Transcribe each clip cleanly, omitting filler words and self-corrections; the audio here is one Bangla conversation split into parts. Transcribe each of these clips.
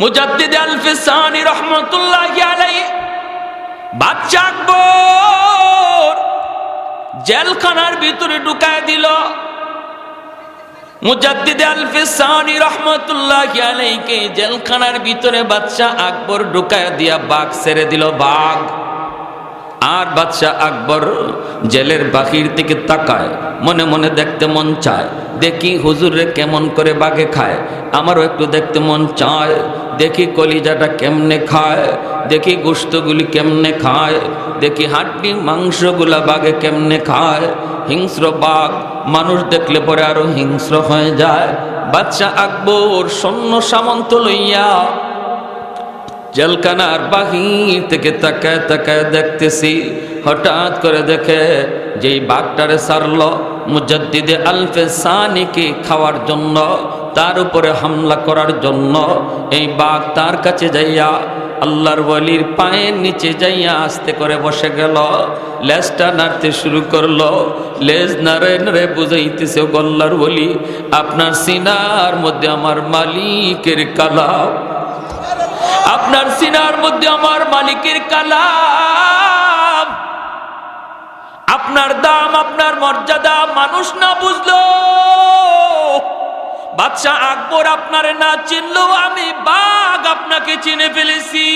মুজাদ্দিদ আল-ফিসানি রহমাতুল্লাহি আলাইহি বাদশা আকবর জেলখানার ভিতরে ঢুকায় দিল। মুজাদ্দিদ আল-ফিসানি রহমাতুল্লাহি আলাইহিকে জেলখানার ভিতরে বাদশা আকবর ঢুকায় দিয়া বাঘ ছেড়ে দিল। বাঘ আর বাদশা আকবর জেলের বাহির থেকে তাকায়, মনে মনে দেখতে মন চায়, দেখি হুজুরে কেমন করে বাঘে খায়, আমারও একটু দেখতে মন চায়, দেখি কলিজাটা কেমনে খায়, দেখি গোশতগুলি কেমনে খায়, দেখি হাড্ডি মাংসগুলা বাঘে কেমনে খায়। হিংস্র বাঘ মানুষ দেখলে পরে আরো হিংস্র হয়ে যায়। বাদশা আকবর সৈন্য সামন্ত লইয়া জেলখানার বাহির থেকে তাকায় তাকায় দেখতেছি, হঠাৎ করে দেখে যেই বাঘটারে সারল মুজাদ্দিদ আল-ফিসানিকে খাওয়ার জন্য, তার উপরে হামলা করার জন্য, এই বাঘ তার কাছে যাইয়া আল্লাহর ওয়ালির পায়ের নিচে যাইয়া আস্তে করে বসে গেল, লেজটা নাড়তে শুরু করলো। লেজ নাড়ে নাড়ে বুঝাইতেছে, আল্লাহর ওয়ালি আপনার সিনার মধ্যে আমার মালিকের কালাম, আপনার সিনার মধ্যে আমার মালিকের কালাম, আপনার দাম আপনার মর্যাদা মানুষ না বুঝলো, বাদশা আকবর আপনারে না চিনলো, আমি বাঘ আপনাকে চিনে ফেলেছি।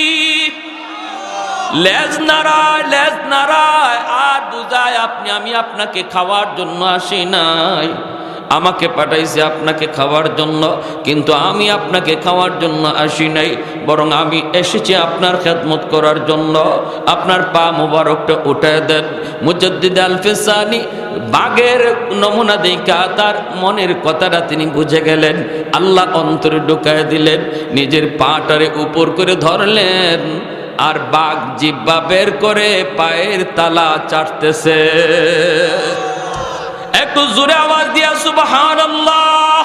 লেজ নাড়ায় আর বুঝায় আমি আপনাকে খাওয়ার জন্য আসি নাই, আমাকে পাঠাইছে আপনাকে খাওয়ার জন্য, কিন্তু আমি আপনাকে খাওয়ার জন্য আসি নাই, বরং আমি এসেছি আপনার খেদমত করার জন্য। আপনার পা মোবারকটা উঠায় দেন। মুজাদ্দিদ আল-ফিসানি বাঘের নমুনা দেখা তার মনের কথাটা তিনি বুঝে গেলেন, আল্লাহ অন্তরে ঢুকায় দিলেন, নিজের পাটারে উপর করে ধরলেন, আর বাঘ জিহ্বা বের করে পায়ের তালা চাটতেছে। একটু জোরে আওয়াজ দিয়া সুবহানাল্লাহ।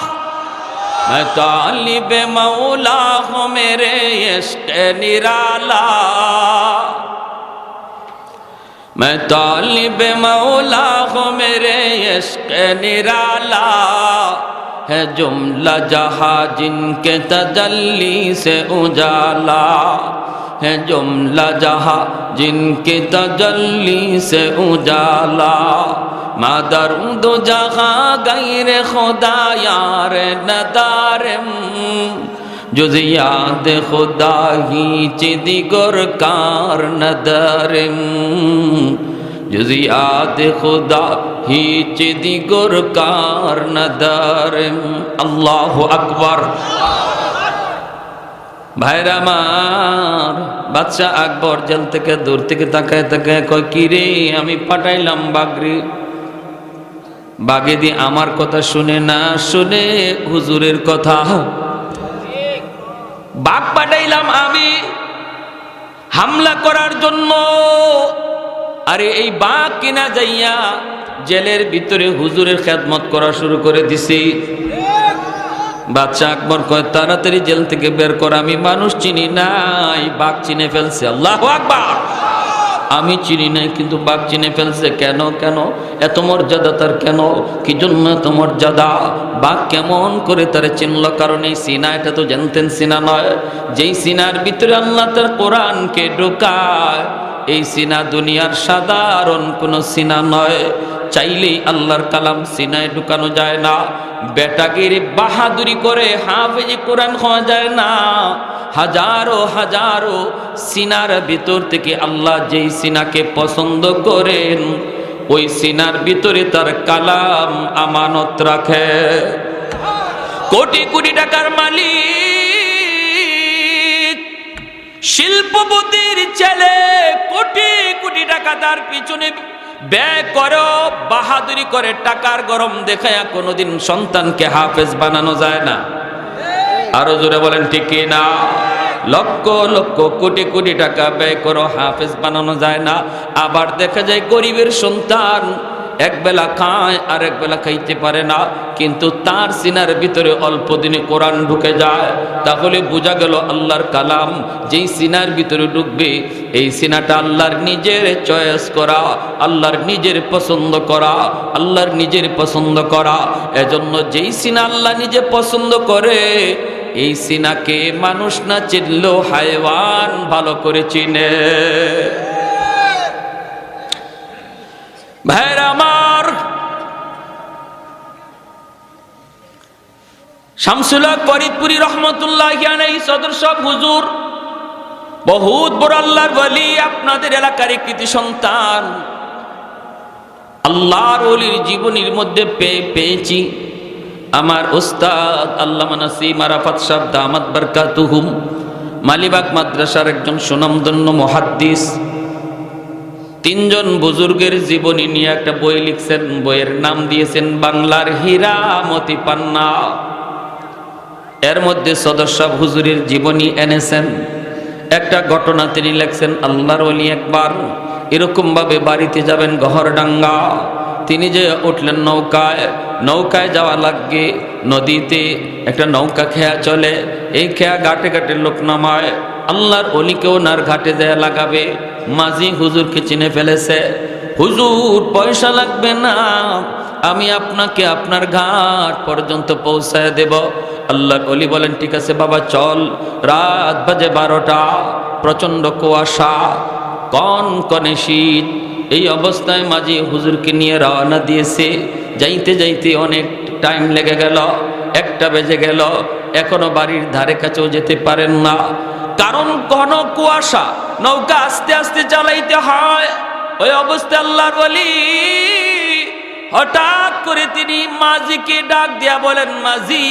मैं तालिब मौला हूँ मेरे इश्क़ निराला, मैं तालिब मौला हूँ मेरे इश्क़ निराला, है जुमला जहाँ जिनके तजल्ली से उजाला, है जुमला जहाँ जिनके तजल्ली से उजाला, मादरुद जहाँ गैर खुदा यार नदारम, जुज़ याद खुदा ही चिदिगर कार नदारम, जुज़ याद खुदा ही चिदिगर कार नदारम। अल्लाहु अकबर। ভাইরা আমার, বাদশা আকবর জেল থেকে দূর থেকে তাকায় তাকায় কয়, কি রে আমি পাঠাইলাম বাগরি, বাগে দিয়ে আমার কথা শুনে না শুনে হুজুরের কথা, বাঘ পাঠাইলাম আমি হামলা করার জন্য, আরে এই বাঘ কিনা যাইয়া জেলের ভিতরে হুজুরের খেদমত করা শুরু করে দিছি। বাদশা আকবর কয়, তাড়াতাড়ি জেল থেকে বের কর, আমি মানুষ চিনি নাই, বাঘ চিনে ফেলছে। আল্লাহু আকবার। আমি চিনি নাই কিন্তু বাঘ চিনে ফেলছে। কেন কেন এত মর্যাদা তার, কেন কি জন্য এত মর্যাদা? বাঘ কেমন করে তারে চিনল? কারণ এই সিনা, এটা তো জানতেন সিনা নয়, যেই সিনার ভিতরে আল্লাহ তার কোরআনকে ঢোকায়, এই সিনা দুনিয়ার সাধারণ কোনো সিনা নয়, চাইলেই আল্লাহর কালাম সিনায় ঢুকানো যায় না, বেটাগিরি বাহাদুরি করে হাফেজি কোরআন হওয়া যায় না। হাজারো হাজারো সিনার ভিতর থেকে আল্লাহ যেই সিনাকে পছন্দ করেন, ওই সিনার ভিতরে তার কালাম আমানত রাখে। কোটি কোটি টাকার মালিক, শিল্পপতির ছেলে, কোটি কোটি টাকা তার পিছনে ব্যয় করো, বাহাদুরি করে টাকার গরম দেখায়া কোনোদিন সন্তানকে হাফেজ বানানো যায় না। আরো জোরে বলেন ঠিক না? লক্ষ লক্ষ কোটি কোটি টাকা ব্যয় করো, হাফেজ বানানো যায় না। আবার দেখা যায় গরিবের সন্তান একবেলা খায় আর একবেলা খাইতে পারে না, কিন্তু তার সিনার ভিতরে অল্প দিনে কোরআন ঢুকে যায়। তাহলে বোঝা গেল আল্লাহর কালাম যেই সিনার ভিতরে ঢুকবে, এই সিনাটা আল্লাহর নিজের চয়েস করা, আল্লাহর নিজের পছন্দ করা, আল্লাহর নিজের পছন্দ করা। এজন্য যেই সিনা আল্লাহ নিজে পছন্দ করে, এই সিনাকে মানুষ না চিনলেও হায়ওয়ান ভালো করে চিনে। ভাইরা আমার, শামসুল হক ফরিদপুরি রহমতুল্লাহি আলাইহি সদর সাহেব হুজুর বহুত বড় আল্লাহর ওলি, আপনাদের এলাকার কৃতি সন্তান। আল্লাহর ওলির জীবনীর মধ্যে পেয়েছি আমার উস্তাদ আল্লামা নাসিম আরাফাত সাহেব দামাত বারকাতুহুম, মালিবাগ মাদ্রাসার একজন সুনামধন্য মুহাদ্দিস। তিনজন বুজুর্গের জীবনী নিয়ে একটা বই লিখছেন, বইয়ের নাম দিয়েছেন বাংলার হীরা মতি পান্না। এর মধ্যে সদর সাহেব হুজুরের জীবনী এনেছেন। একটা ঘটনা তিনি লেখছেন, আল্লাহর ওলি একবার এরকম ভাবে বাড়িতে যাবেন গহরডাঙ্গা, তিনি যে উঠলেন নৌকায় যাওয়া লাগে, নদীতে একটা নৌকা খেয়া চলে, এই খেয়া ঘাটে ঘাটে লোক নামায়, আল্লাহর অলিকেও নার ঘাটে দেয়া লাগাবে। মাঝি হুজুরকে চিনে ফেলেছে, হুজুর পয়সা লাগবে না, আমি আপনাকে আপনার ঘাট পর্যন্ত পৌঁছায় দেব। আল্লাহর অলি বলেন ঠিক আছে বাবা চল। রাত বাজে 12টা, প্রচন্ড কুয়াশা, কনকনে শীত। এই অবস্থায় মাঝি হুজুরকে নিয়ে রওনা দিয়েছে। যাইতে যাইতে অনেক টাইম লেগে গেল, 1টা বেজে গেল, এখনো বাড়ির ধারে কাছেও যেতে পারেন না, কারণ ঘন কুয়াশা, নৌকা আস্তে আস্তে চালাইতে হয়। ওই অবস্থায় আল্লাহর ওলি হঠাৎ করে তিনি মাঝিকে ডাক দিয়া বলেন, মাঝি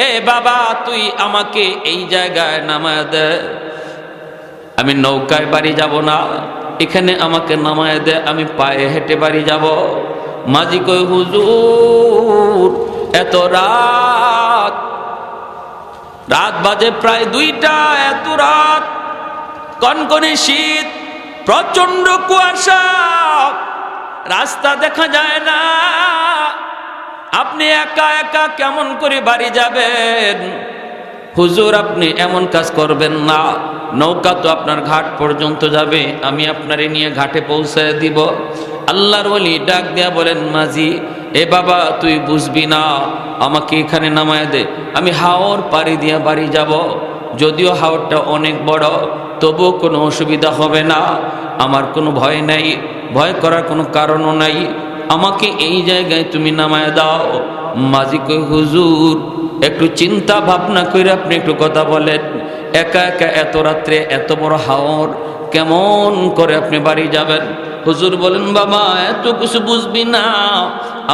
এ বাবা তুই আমাকে এই জায়গায় নামায় দে, আমি নৌকায় বাড়ি যাব না, এখানে আমাকে নামায় দে, আমি পায়ে হেঁটে বাড়ি যাব। মাঝি কই হুজুর এত রাত বাজে প্রায় 2টা, এত রাত, কনকনে শীত, প্রচন্ড কুয়াশা, রাস্তা দেখা যায় না, আপনি একা একা কেমন করে বাড়ি যাবেন? হুজুর আপনি এমন কাজ করবেন না, নৌকা তো আপনার ঘাট পর্যন্ত যাবে, আমি আপনারে নিয়ে ঘাটে পৌঁছায় দিব। আল্লাহর ওলি ডাক দিয়া বলেন, মাঝি এ বাবা তুই বুঝবি না, আমাকে এখানে নামায় দে, আমি হাওর পাড়ি দিয়া বাড়ি যাব। যদিও হাওরটা অনেক বড়, তবুও কোনো অসুবিধা হবে না, আমার কোনো ভয় নাই, ভয় করার কোনো কারণও নাই, আমাকে এই জায়গায় তুমি নামায় দাও। মাঝি কই হুজুর একটু চিন্তা ভাবনা করে আপনি একটু কথা বলেন, একা একা এত রাত্রে এত বড় হাওর কেমন করে আপনি বাড়ি যাবেন? হুজুর বলেন, বাবা এত কিছু বুঝবি না,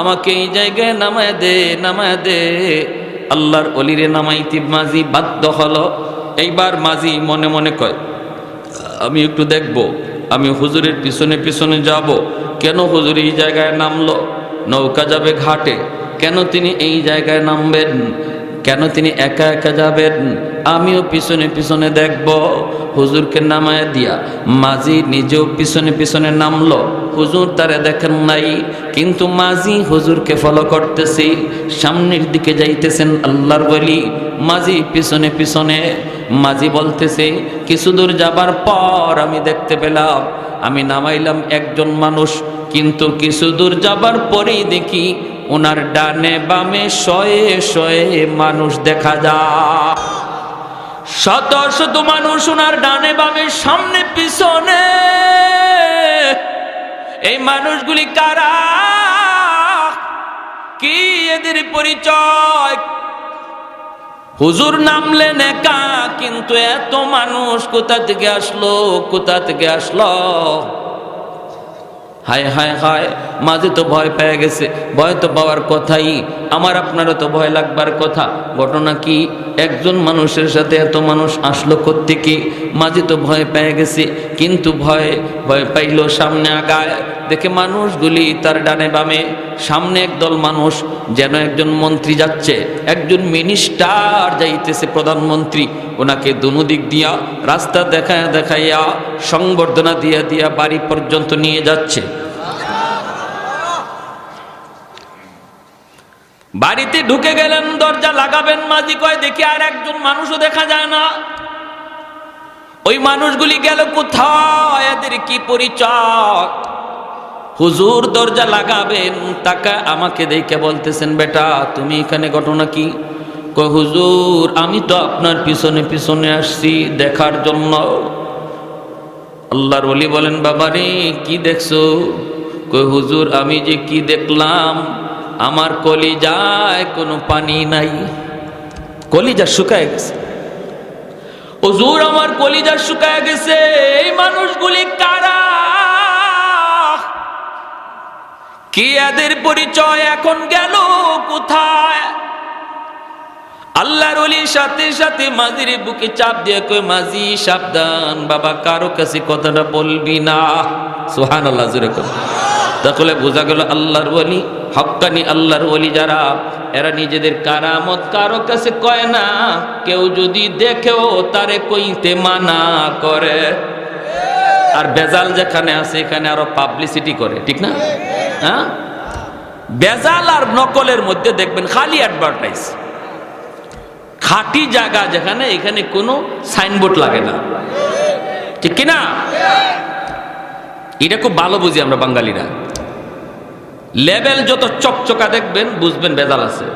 আমাকে এই জায়গায় নামায় দে, নামায় দে। আল্লাহর অলিরে নামাইতে মাঝি বাধ্য হলো। এইবার মাঝি মনে মনে কয়, আমি একটু দেখব, আমি হুজুরের পিছনে পিছনে যাব। কেন হুজুর এই জায়গায় নামলো? নৌকা যাবে ঘাটে, কেন তিনি এই জায়গায় নামবেন? কেন তিনি একা একা যাবেন? আমিও পিছনে পিছনে দেখব। হুজুরকে নামায় দিয়া মাঝি নিজেও পিছনে পিছনে নামলো। হুজুর তারে দেখেন নাই, কিন্তু মাঝি হুজুরকে ফলো করতেছি, সামনের দিকে যাইতেছেন আল্লাহর ওলি, মাঝি পিছনে পিছনে। মাঝি বলতেছে, কিছু দূর যাবার পর আমি দেখতে পেলাম, আমি নামাইলাম একজন মানুষ, কিন্তু কিছু দূর যাবার পরেই দেখি ওনার ডানে বামে শয়ে শয়ে মানুষ দেখা যায়, শত শত মানুষ ওনার ডানে বামে সামনে পিছনে। এই মানুষগুলি কারা? কি এদের পরিচয়? হুজুর নামলেন একা, কিন্তু এত মানুষ কোথা থেকে আসলো, কোথা থেকে আসলো? হায় হায় হায়, মাঝে তো ভয় পেয়ে গেছে। ভয় তো পাওয়ার কথাই, আমার আপনারও তো ভয় লাগবার কথা। ঘটনা কি? একজন মানুষের সাথে এত মানুষ আসলো কোত্থেকে? মাঝে তো ভয় পেয়ে গেছে, কিন্তু ভয় পাইলো, সামনে আগায়, দেখে মানুষগুলি তার ডানে বামে। সামনে একদল মানুষ, যেন একজন মন্ত্রী যাচ্ছে, একজন মিনিস্টার যাইতেছে, প্রধানমন্ত্রী, ওনাকে দুনো দিক দিয়া রাস্তা দেখায়া দেখাইয়া সংবর্ধনা দিয়া দিয়া বাড়ি পর্যন্ত নিয়ে যাচ্ছে। বাড়িতে ঢুকে গেলেন, দরজা লাগাবেন, মাঝি কয় দেখি আর একজন মানুষও দেখা যায় না। ওই মানুষগুলি গেল কোথায়? এদের কি পরিচয়? হুজুর দরজা লাগাবেন, তাকা আমাকে দেখে বলতেছেন, বেটা তুমি এখানে, ঘটনা কি? কয় হুজুর আমি তো আপনার পিছনে পিছনে আসছি দেখার জন্য। আল্লাহর ওলি বলেন বাবারে কি দেখছো? কয় হুজুর আমি যে কি দেখলাম, আমার কলিজায় কোনো পানি নাই, কলিজা শুকায় গেছে। হুজুর আমার কলিজা শুকায় গেছে। এই মানুষগুলি কারা? কি এদের পরিচয়? এখন গেল কোথায়? আল্লাহর ওলির সাথে সাথে মাঝির বুকে চাপ দিয়ে কই মাঝি সাবধান বাবা, কারো কাছে কথাটা বলবি না। সুবহানাল্লাহ, জোরে কর। তাহলে বোঝা গেল আল্লাহর ওলি, হক্কানি আল্লাহর ওলি যারা, এরা নিজেদের কারামত কারো কাছে কয় না। কেউ যদি দেখেও তারে কইতে মানা করে। আর বেজাল যেখানে আছে এখানে আরো পাবলিসিটি করে, ঠিক না? হ্যাঁ, বেজাল আর নকলের মধ্যে দেখবেন খালি অ্যাডভার্টাইজ। খাঁটি জায়গা যেখানে, এখানে কোনো সাইনবোর্ড লাগে না, ঠিক কিনা? এটা খুব ভালো বুঝি আমরা বাঙালিরা। লেবেল যত চকচকা দেখবেন বুঝবেন বেজাল আছে।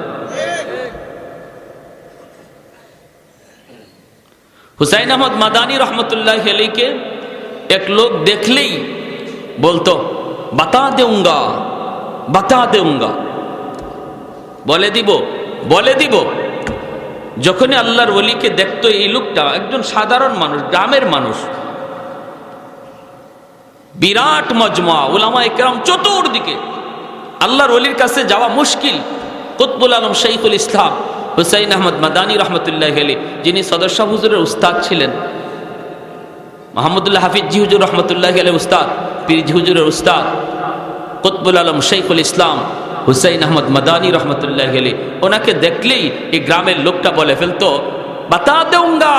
হুসাইন আহমদ মাদানী রহমতুল্লাহ আলাইকে এক লোক দেখলেই বলতো বাতা দেউঙ্গা, বাতা দেউঙ্গা, বলে দিব, বলে দিব। যখনই আল্লাহর ওলিকে দেখতো এই লোকটা, একজন সাধারণ মানুষ, গ্রামের মানুষ, বিরাট মজমা উলামায়ে কেরাম চতুর্দিকে, আল্লাহর ওলির কাছে যাওয়া মুশকিল। কুতবুল আলম শাইখুল ইসলাম হুসাইন আহমদ মাদানী রহমতুল্লাহ আলাইহি, যিনি সদর শাহ হুজুরের উস্তাদ ছিলেন, মাহমুদুল্লাহ হাফিজ জি হুজুর রহমতুল্লাহ আলাইহি উস্তাদ, পীর জি হুজুরের উস্তাদ কুতবুল আলম শাইখুল ইসলাম হুসাইন আহমদ মাদানী রহমতুল্লাহ আলাইহি, ওনাকে দেখলেই এই গ্রামের লোকটা বলে ফেলতো বাতা দেউঙ্গা,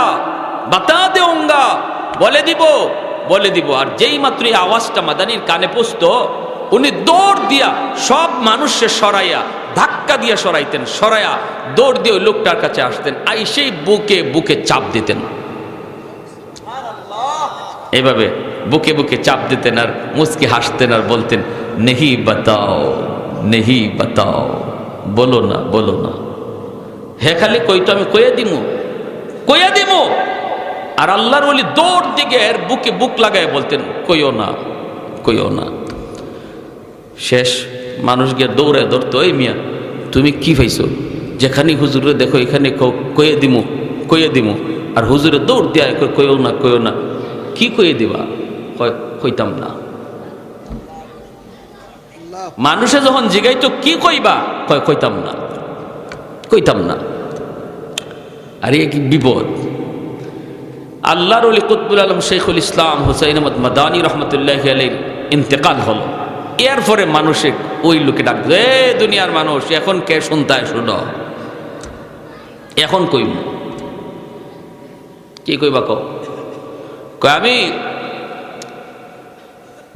বাতা দেউঙ্গা, বলে দিব, বলে দিব। আর যেই মাত্র এই আওয়াজটা মাদানীর কানে পৌঁছতো, উনি দৌড় দিয়া সব মানুষের সরাইয়া, ধাক্কা দিয়া সরাইতেন, সরাইয়া দৌড় দিয়ে ওই লোকটার কাছে আসতেন, সেই বুকে বুকে চাপ দিতেন, এভাবে বুকে বুকে চাপ দিতেন আর মুচকি হাসতেন আর বলতেন নেহি বাতাও, নেহি বাতাও, বলো না, বলো না। হে খালি কইতো আমি কইয়া দিমু, কইয়া দিমু। আর আল্লাহর ওলি দৌড় দিকে এর বুকে বুক লাগায় বলতেন কইও না, কইও না। শেষ মানুষ গিয়ে দৌড়ায় ধরতো, এই মিয়া তুমি কি পাইছো? যেখানে হুজুরে দেখো এখানে কইয়ে দিমু, কইয়ে দিমু। আর হুজুরে দৌড় দিয়া কইও না, কইও না। কি কইয়ে দিবা? কইতাম না। মানুষে যখন জিগাইতো কি কইবা, কইতাম না, কইতাম না। আর এ কি বিপদ! আল্লাহর ওলি কুতবুল আলম শাইখুল ইসলাম হুসাইন আহমদ মাদানী রহমতুল্লাহ আলাইহির ইন্তেকাল হলো। এরপরে মানুষে ওই লোকে ডাকতো, এ দুনিয়ার মানুষ, এখন কে শুনতায় শুনো, এখন কইব কি কইবা কও? আমি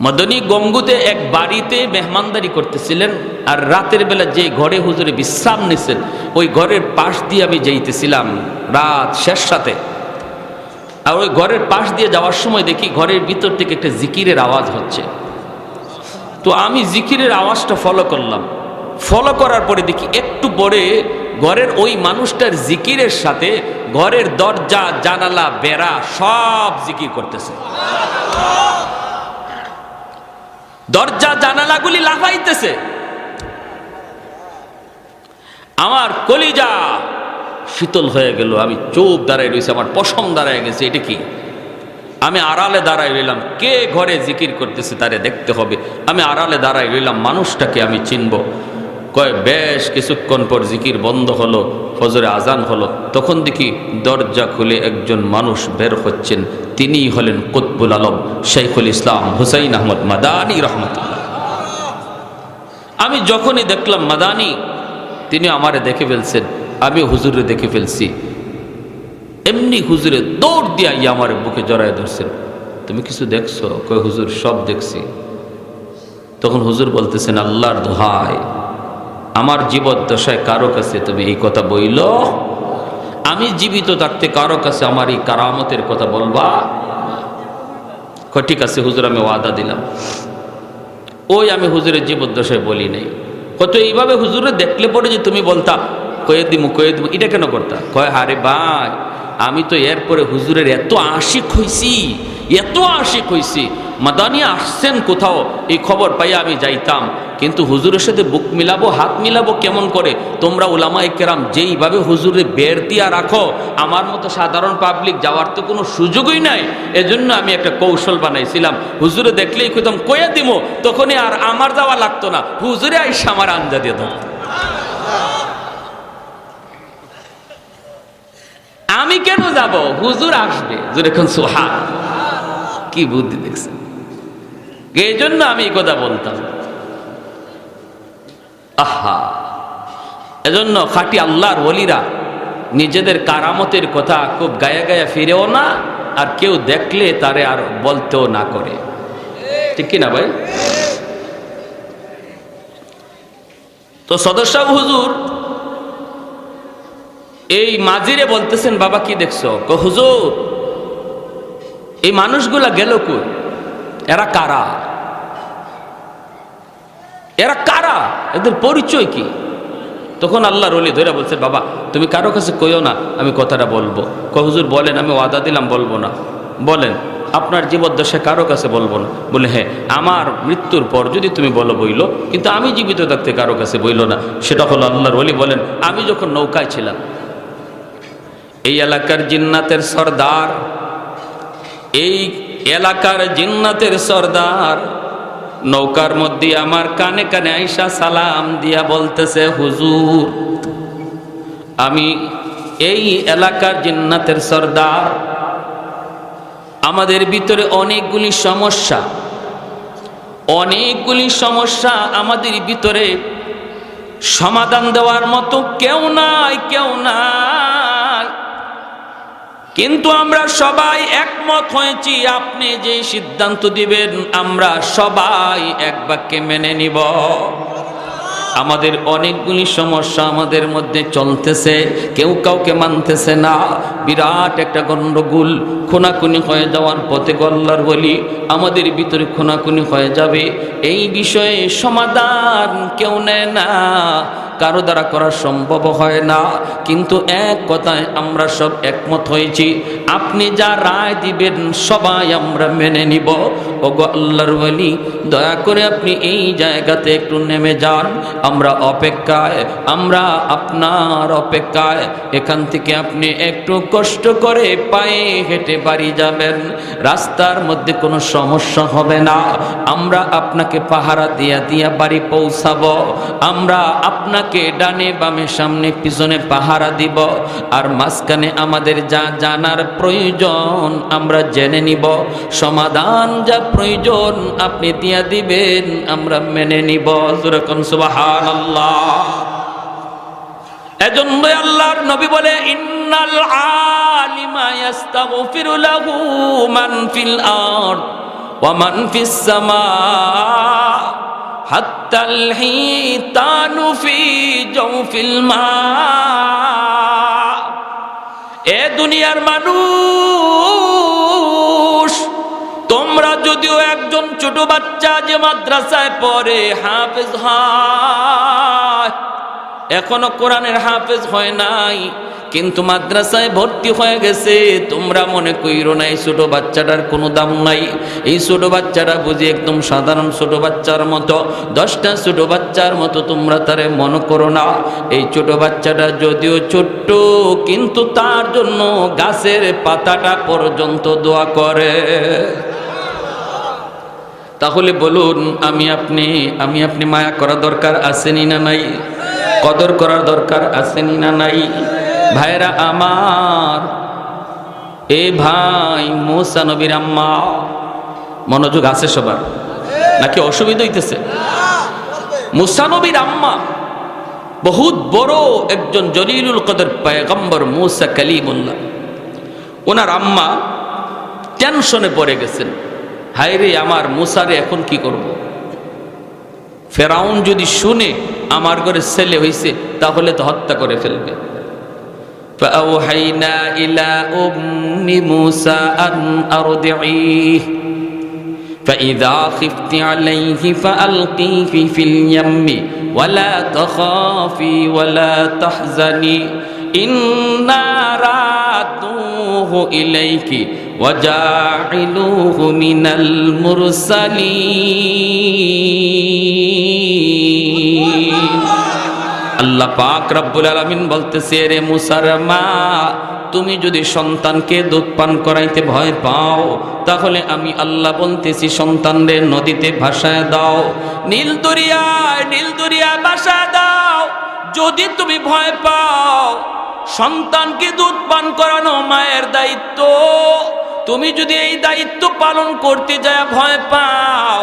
মদনী গঙ্গুতে এক বাড়িতে মেহমানদারি করতেছিলেন, আর রাতের বেলা যে ঘরে হুজুরে বিশ্রাম নিছেন ওই ঘরের পাশ দিয়ে আমি যাইতেছিলাম রাত শেষ রাতে। আর ওই ঘরের পাশ দিয়ে যাওয়ার সময় দেখি ঘরের ভিতর থেকে একটা জিকিরের আওয়াজ হচ্ছে। তো আমি জিকিরের আওয়াজটা ফলো করলাম। ফলো করার পরে দেখি একটু পরে ঘরের ওই মানুষটার জিকিরের সাথে ঘরের দরজা, জানালা, বেড়া সব জিকির করতেছে। দরজা জানালাগুলি লাফাইতেছে। আমার কলিজা শীতল হয়ে গেল। আমি চুপ দাঁড়াই রয়েছি, আমার পশম দাঁড়ায় গেছে। এটা কি? আমি আড়ালে দাঁড়াই রইলাম, কে ঘরে জিকির করতেছে তারে দেখতে হবে। আমি আড়ালে দাঁড়াই রইলাম, মানুষটাকে আমি চিনব। কয় বেশ কিছুক্ষণ পর জিকির বন্ধ হলো, ফজরে আজান হলো। তখন দেখি দরজা খুলে একজন মানুষ বের হচ্ছেন। তিনিই হলেন কুতবুল আলম শাইখুল ইসলাম হুসাইন আহমদ মাদানী রহমতুল্লাহ। আমি যখনই দেখলাম মাদানী, তিনি আমারে দেখে ফেলছেন, আমি হুজুরে দেখে ফেলছি। এমনি হুজুরে দৌড় দিয়া ইয়া আমার বুকে জড়ায় ধরছেন। তুমি কিছু দেখছো? কয় হুজুর সব দেখছি। তখন হুজুর বলতেছেন আল্লাহর দোহাই, আমার জীবদ্দশায় কারো কাছে তুমি এই কথা বইল? আমি জীবিত থাকতে কারো কাছে আমার এই কারামতের কথা বলবা? কয় ঠিক আছে হুজুর, আমি ওয়াদা দিলাম। ওই আমি হুজুরের জীবদ্দশায় বলি নাই। কত এইভাবে হুজুরে দেখলে পরে যে তুমি বলতা, কয়ে দিব এটা কেন করতা? কয় হারে ভাই, আমি তো এরপরে হুজুরের এত আশিক হইছি, মাদানি আসছেন কোথাও এই খবর পাইয়া আমি যাইতাম, কিন্তু হুজুরের সাথে বুক মিলাবো, হাত মিলাবো কেমন করে? তোমরা উলামায়ে কেরাম যেইভাবে হুজুরে বের দিয়া রাখো, আমার মতো সাধারণ পাবলিক যাওয়ার তো কোনো সুযোগই নাই। এজন্য আমি একটা কৌশল বানাইছিলাম, হুজুরে দেখলেই কইতাম কয়ে দিব, তখনই আর আমার যাওয়া লাগতো না, হুজুরে আইসা আমার আঞ্জা দিয়ে ধরতো। আমি কেন যাব? হুজুর আসবে। যখন সুবহান, কি বুদ্ধি দেখছেন? এই জন্য আমি এই কথা বলতাম। আহা, এজন্য খাঁটি আল্লাহর ওলিরা নিজেদের কারামতের কথা খুব গায়ে গায়ে ফিরেও না, আর কেউ দেখলে তারে আর বলতেও না করে। ঠিক কিনা ভাই? তো সদস্য হুজুর এই মাঝিরে বলতেছেন, বাবা কি দেখছো? হুজুর, এই মানুষগুলা গেল কই? এরা কারা? এদের পরিচয় কি? তখন আল্লাহর ওলি ধরে বলছে, বাবা তুমি কারো কাছে কইও না, আমি কথাটা বলবো। হুজুর বলেন, আমি ওয়াদা দিলাম বলবো না। বলেন, আপনার জীবদ্দশায় কারো কাছে বলবো না। বলে, হ্যাঁ, আমার মৃত্যুর পর যদি তুমি বলো বইলো, কিন্তু আমি জীবিত থাকতে কারো কাছে বইলো না। সেটা হলো আল্লাহর ওলি বলেন, আমি যখন নৌকায় ছিলাম, এই এলাকার জিন্নাতের সর্দার, নৌকার মধ্যে আমার কানে কানে আইসা সালাম দিয়া বলতেছে, হুজুর আমি এই এলাকার জিন্নাতের সর্দার, আমাদের ভিতরে অনেকগুলি সমস্যা আমাদের ভিতরে সমাধান দেওয়ার মতো কেউ নাই, কিন্তু আমরা সবাই একমত হয়েছি, আপনি যে সিদ্ধান্ত দিবেন আমরা সবাই এক বাক্যে মেনে নিব। আমাদের অনেকগুলি সমস্যা আমাদের মধ্যে চলতেছে, কেউ কাউকে মানতেছে না, বিরাট একটা গন্ডগোল, খুনাখুনি হয়ে যাওয়ার পথে আল্লাহর ওলি, আমাদের ভিতরে খুনাখুনি হয়ে যাবে, এই বিষয়ে সমাধান কেউ নেয় না, কারো দ্বারা করা সম্ভব হয় না, কিন্তু এক কথায় আমরা সব একমত হয়েছি, আপনি যা রায় দিবেন সবাই আমরা মেনে নিব। ওগো আল্লাহর ওলি, দয়া করে আপনি এই জায়গাতে একটু নেমে যান, আমরা আপনার অপেক্ষায়, এখান থেকে আপনি একটু কষ্ট করে পায়ে হেঁটে বাড়ি যাবেন, রাস্তার মধ্যে কোনো সমস্যা হবে না, আমরা আপনাকে পাহারা দিয়া বাড়ি পৌঁছাবো, আমরা আপনাকে ডানে বামে সামনে পিছনে পাহারা দিব, আর মাঝখানে আমাদের যা জানার প্রয়োজন আমরা জেনে নিব, সমাধান যা প্রয়োজন আপনি দিয়া দিবেন আমরা মেনে নিব। যেরকম সুবহানাল্লাহ। এজন্য আল্লাহর নবী বলে, ইন্নাল আলিমা ইস্তাগফিরু লাহু মান ফিল আরদ ওয়া মান ফিস সামা হাত্তাল হিতানু ফি জাওফিল মা। এ দুনিয়ার মানুষ, তোমরা যদিও একজন ছোট বাচ্চা যে মাদ্রাসায় পড়ে হাফেজ হয়, এখনো কোরআনের হাফেজ হয় নাই, কিন্তু মাদ্রাসায় ভর্তি হয়ে গেছে, তোমরা মনে কইরো না এই ছোট বাচ্চাটার কোনো দাম নাই, এই ছোট বাচ্চাটা বুঝি একদম সাধারণ ছোট বাচ্চার মতো, 10টা ছোট বাচ্চার মতো তোমরা তারে মনে করো না। এই ছোট বাচ্চাটা যদিও ছোট্ট, কিন্তু তার জন্য গাছের পাতাটা পর্যন্ত দোয়া করে। তাহলে বলুন, আমি আপনি মায়া করা দরকার আসেনি না নাই? কদর করার দরকার আসেনি না নাই? ভাইরা আমার, এ ভাই মুসা নবীর আম্মা, মনোযোগ আছে সবার নাকি অসুবিধা হইতেছে? মুসা নবীর আম্মা বহুত বড় একজন জলিলুল কদর পয়গম্বর মুসা কালিমুল্লাহ, ওনার আম্মা টেনশনে পড়ে গেছেন, হায় রে আমার মুসারে এখন কি করব? ফেরাউন যদি শুনে আমার ঘরে ছেলে হইছে তাহলে তো হত্যা করে ফেলবে। فأوحينا إلى أم موسى أن أرضعيه فإذا خفت عليه فألقيه في اليم ওয়ালা তাখাফি ওয়ালা তাহজানি ইন্না রাদুহু ইলাইকি ওয়াজাইলুহু মিনাল মুরসালিন। আল্লাহ পাক রব্বুল আলামিন বলতেছে, রে মুসার মা, তুমি যদি সন্তানকে দুধ পান করাইতে ভয় পাও, তাহলে আমি আল্লাহ বলতেছি সন্তানরে নদীতে ভাসায় দাও, নীল দরিয়ায় ভাসায় দাও। যদি তুমি ভয় পাও, সন্তানকে দুধ পান করানো মায়ের দায়িত্ব, তুমি যদি এই দায়িত্ব পালন করতে যায় ভয় পাও,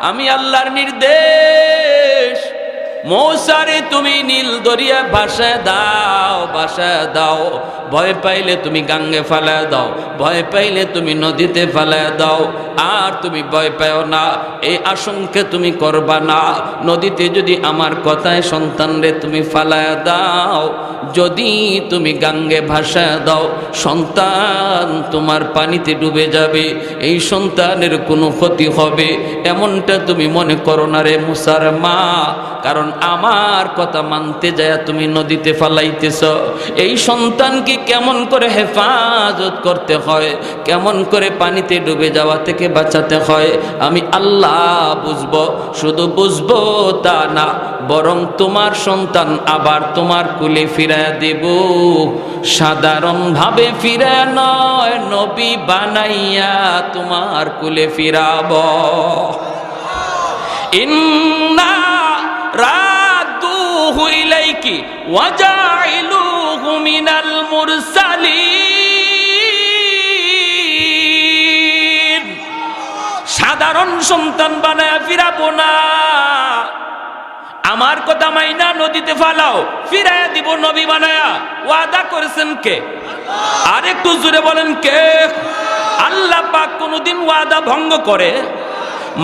আমি আল্লাহর নির্দেশ, মৌসারে তুমি নীল দরিয়া ভাসায় দাও। ভয় পাইলে তুমি গাঙ্গে ফালায় দাও, ভয় পাইলে তুমি নদীতে ফালায় দাও। আর তুমি ভয় পাও না, এই আশঙ্কা তুমি করবা না। নদীতে যদি আমার কথায় সন্তানরে তুমি ফালায় দাও, যদি তুমি গাঙ্গে ভাসায় দাও, সন্তান তোমার পানিতে ডুবে যাবে, এই সন্তানের কোনো ক্ষতি হবে এমনটা তুমি মনে করো না রে মুসার মা। কারণ আমার কথা মানতে যায় তুমি নদীতে ফালাইতেছ। এই সন্তানকে কেমন করে হেফাজত করতে হয়, কেমন করে পানিতে ডুবে যাওয়া থেকে বাঁচাতে হয়, আমি আল্লাহ বুঝবো। শুধু বুঝবো তা না, বরং তোমার সন্তান আবার তোমার কুলে ফিরায় দেব। সাধারণভাবে ফিরায় নয়, নবী বানাইয়া তোমার কুলে ফিরাব। ইন্না রাদুহু ইলাইকি ওয়াজাইলুহু মিনাল মুরসালিন। সাধারণ সন্তান বানায়া ফিরাবো না, আমার কথা মাইনা নদীতে ফালাও, ফিরাইয়া দিব নবী বানায়া। ওয়াদা করেছেন কে? আরেকটু জোরে বলেন কে? আল্লাহ পাক কোনদিন ওয়াদা ভঙ্গ করে?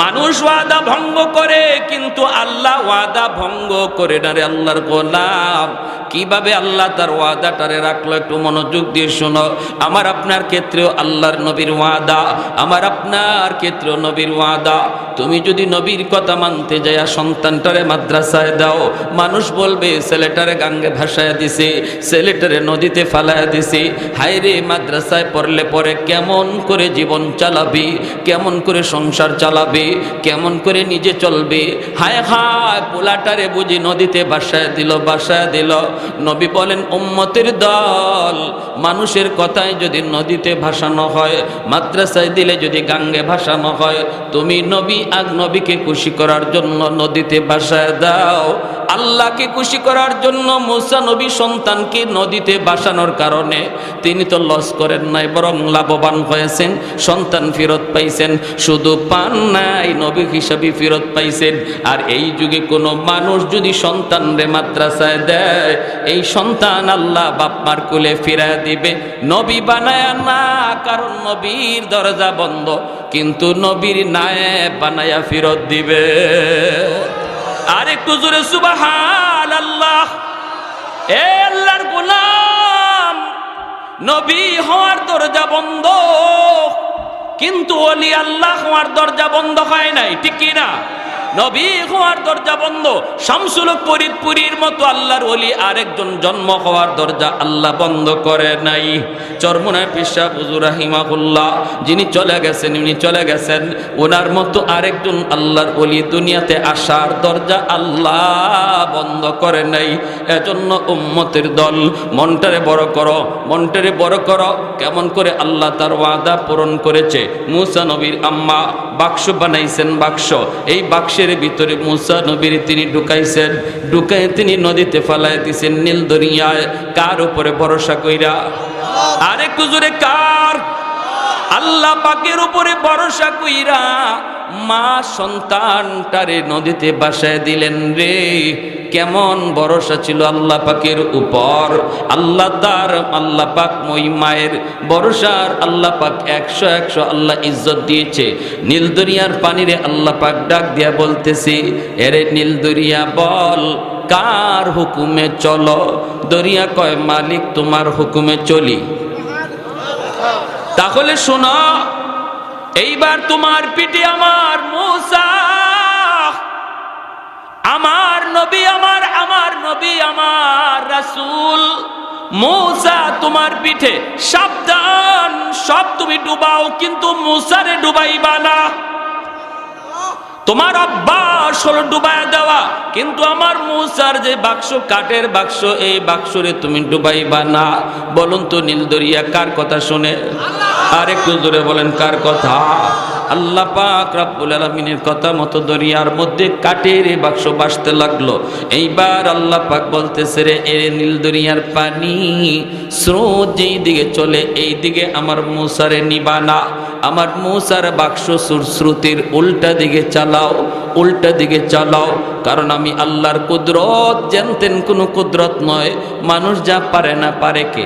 মানুষ ওয়াদা ভঙ্গ করে, কিন্তু আল্লাহ ওয়াদা ভঙ্গ করে না রে আল্লাহর গোলাম। কিভাবে আল্লাহ তার ওয়াদাটারে রাখলো একটু মনোযোগ দিয়ে শোনো। আমার আপনার ক্ষেত্রেও আল্লাহর নবীর ওয়াদা, আমার আপনার ক্ষেত্রেও নবীর ওয়াদা। তুমি যদি নবীর কথা মানতে যায় সন্তানটারে মাদ্রাসায় দাও, মানুষ বলবে ছেলেটারে গাঙ্গে ভাসায় দিছে, ছেলেটারে নদীতে ফালায় দিছে। হায় রে, মাদ্রাসায় পড়লে পরে কেমন করে জীবন চালাবি, কেমন করে সংসার চালাবে, কেমন করে নিজে চলবে। হায় হায়, পোলাটারে বুঝি নদীতে ভাসায় দিল। নবী বলেন, উম্মতের দল, মানুষের কথায় যদি নদীতে ভাসানো হয়, মাদ্রাসায় দিলে যদি গাঙ্গে ভাসানো হয়, তুমি নবীকে খুশি করার জন্য নদীতে ভাসায় দাও। আল্লাহকে খুশি করার জন্য মুসা নবী সন্তানকে নদীতে ভাসানোর কারণে তিনি তো লস করেন নাই, বরং লাভবান হয়েছেন, সন্তান ফেরত পাইছেন। শুধু পান নাই, নবী হিসাবে ফেরত পাইছেন। আর এই যুগে কোনো মানুষ যদি সন্তানরে মাদ্রাসায় দেয়, এই সন্তান আল্লাহ বাপমার কোলে ফিরায় দিবে, নবী বানায় না। কারণ নবীর দরজা বন্ধ, কিন্তু নবীর নায়েব বানায়া ফেরত দিবে। আর একটু জোরে সুবহানাল্লাহ। এ আল্লাহর গোলাম, নবী হওয়ার দরজা বন্ধ, কিন্তু ওলি আল্লাহ হওয়ার দরজা বন্ধ হয় নাই, ঠিক কি না? নবী হওয়ার দরজা বন্ধ, শামসুল ফরিদপুরীর মতো আল্লাহর ওলি আরেকজন জন্ম হওয়ার দরজা আল্লাহ বন্ধ করে নাই। চরমোনাই পীর সাহেব হুজুর রাহিমাহুল্লাহ যিনি চলে গেছেন, ওনার মতো আরেকজন আল্লাহর ওলি দুনিয়াতে আসার দরজা আল্লাহ বন্ধ করে নাই। এজন্য উম্মতের দল, মনটারে বড় করো। কেমন করে আল্লাহ তার ওয়াদা পূরণ করেছে। মুসা নবীর আম্মা বাক্স বানাইছেন, বাক্স, এই বাক্সের ভিতরে মুসা নবীর তিনি ঢুকাই তিনি নদীতে ফালায় দিয়েছেন নীল দরিয়ায়। কার উপরে ভরসা কইরা? আরেকটু জোরে কার? আল্লাহ পাকের উপরে ভরসা কইরা মা সন্তানটারে নদীতে ভাসায় দিলেন রে। কেমন ভরসা ছিল আল্লাহ পাকের উপর। আল্লাহ পাক ওই মায়ের ভরসার আল্লাহ পাক 100 আল্লাহ ইজ্জত দিয়েছে। নীল দরিয়ার পানিরে আল্লাহ পাক ডাক দিয়া বলতেছি, এরে নীল দরিয়া বল, কার হুকুমে চলো? দরিয়া কয়, মালিক তোমার হুকুমে চলি। তাহলে শোনো, এইবার তোমার পিঠে আমার মুসা, আমার নবী, আমার নবী, আমার রাসূল মূসা তোমার পিঠে সাবধান, সব তুমি ডুবাও, কিন্তু মূসারে ডুবাইবা না। তোমার অভ্যাস হলো ডুবাইয়া দেওয়া, কিন্তু আমার মূসার যে বাক্স, কাঠের বাক্স, এই বাক্সরে তুমি ডুবাইবা না। বলুন তো নীল দরিয়া কার কথা শুনে? আর একটু জোরে বলেন কার কথা? আল্লাহ পাক রব্বুল আলামিনের কথা মতো দরিয়ার মধ্যে কাঠের এই বাক্স ভাসতে লাগলো। এইবার আল্লাহ পাক বলতেছে, রে এ নীল দরিয়ার পানি স্রোত যেই দিকে চলে এই দিকে আমার মূসারে নিবা না। আমার মূসার বাক্স স্রোতের উল্টা দিকে চালাও, উল্টা দিকে চালাও। কারণ আমি আল্লাহর কুদরত জানতেন কোনো কুদরত নয়। মানুষ যা পারে না পারে কে?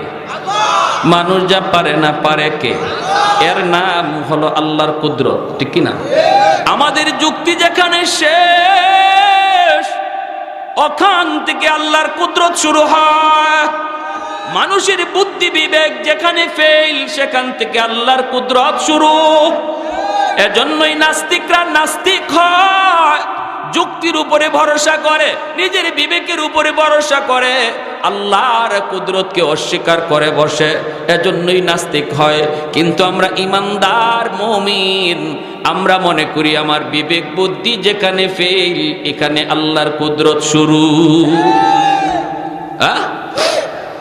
মানুষ যা পারে না পারে কে? এর নাম হলো আল্লাহর কুদরত, ঠিক কি না? আমাদের যুক্তি যেখানে শেষ, ওখান থেকে আল্লাহর কুদরত শুরু হয়। মানুষের বুদ্ধি বিবেক যেখানে ফেল, সেখান থেকে আল্লাহর কুদরত শুরু। এজন্যই নাস্তিকরা নাস্তিক হয়, যুক্তির উপরে ভরসা করে, নিজের বিবেকের উপরে ভরসা করে, আল্লাহর কুদরতকে অস্বীকার করে বসে, এজন্যই নাস্তিক হয়। কিন্তু আমরা ইমানদার মুমিন, আমরা মনে করি আমার বিবেক বুদ্ধি যেখানে ফেল, এখানে আল্লাহর কুদরত শুরু।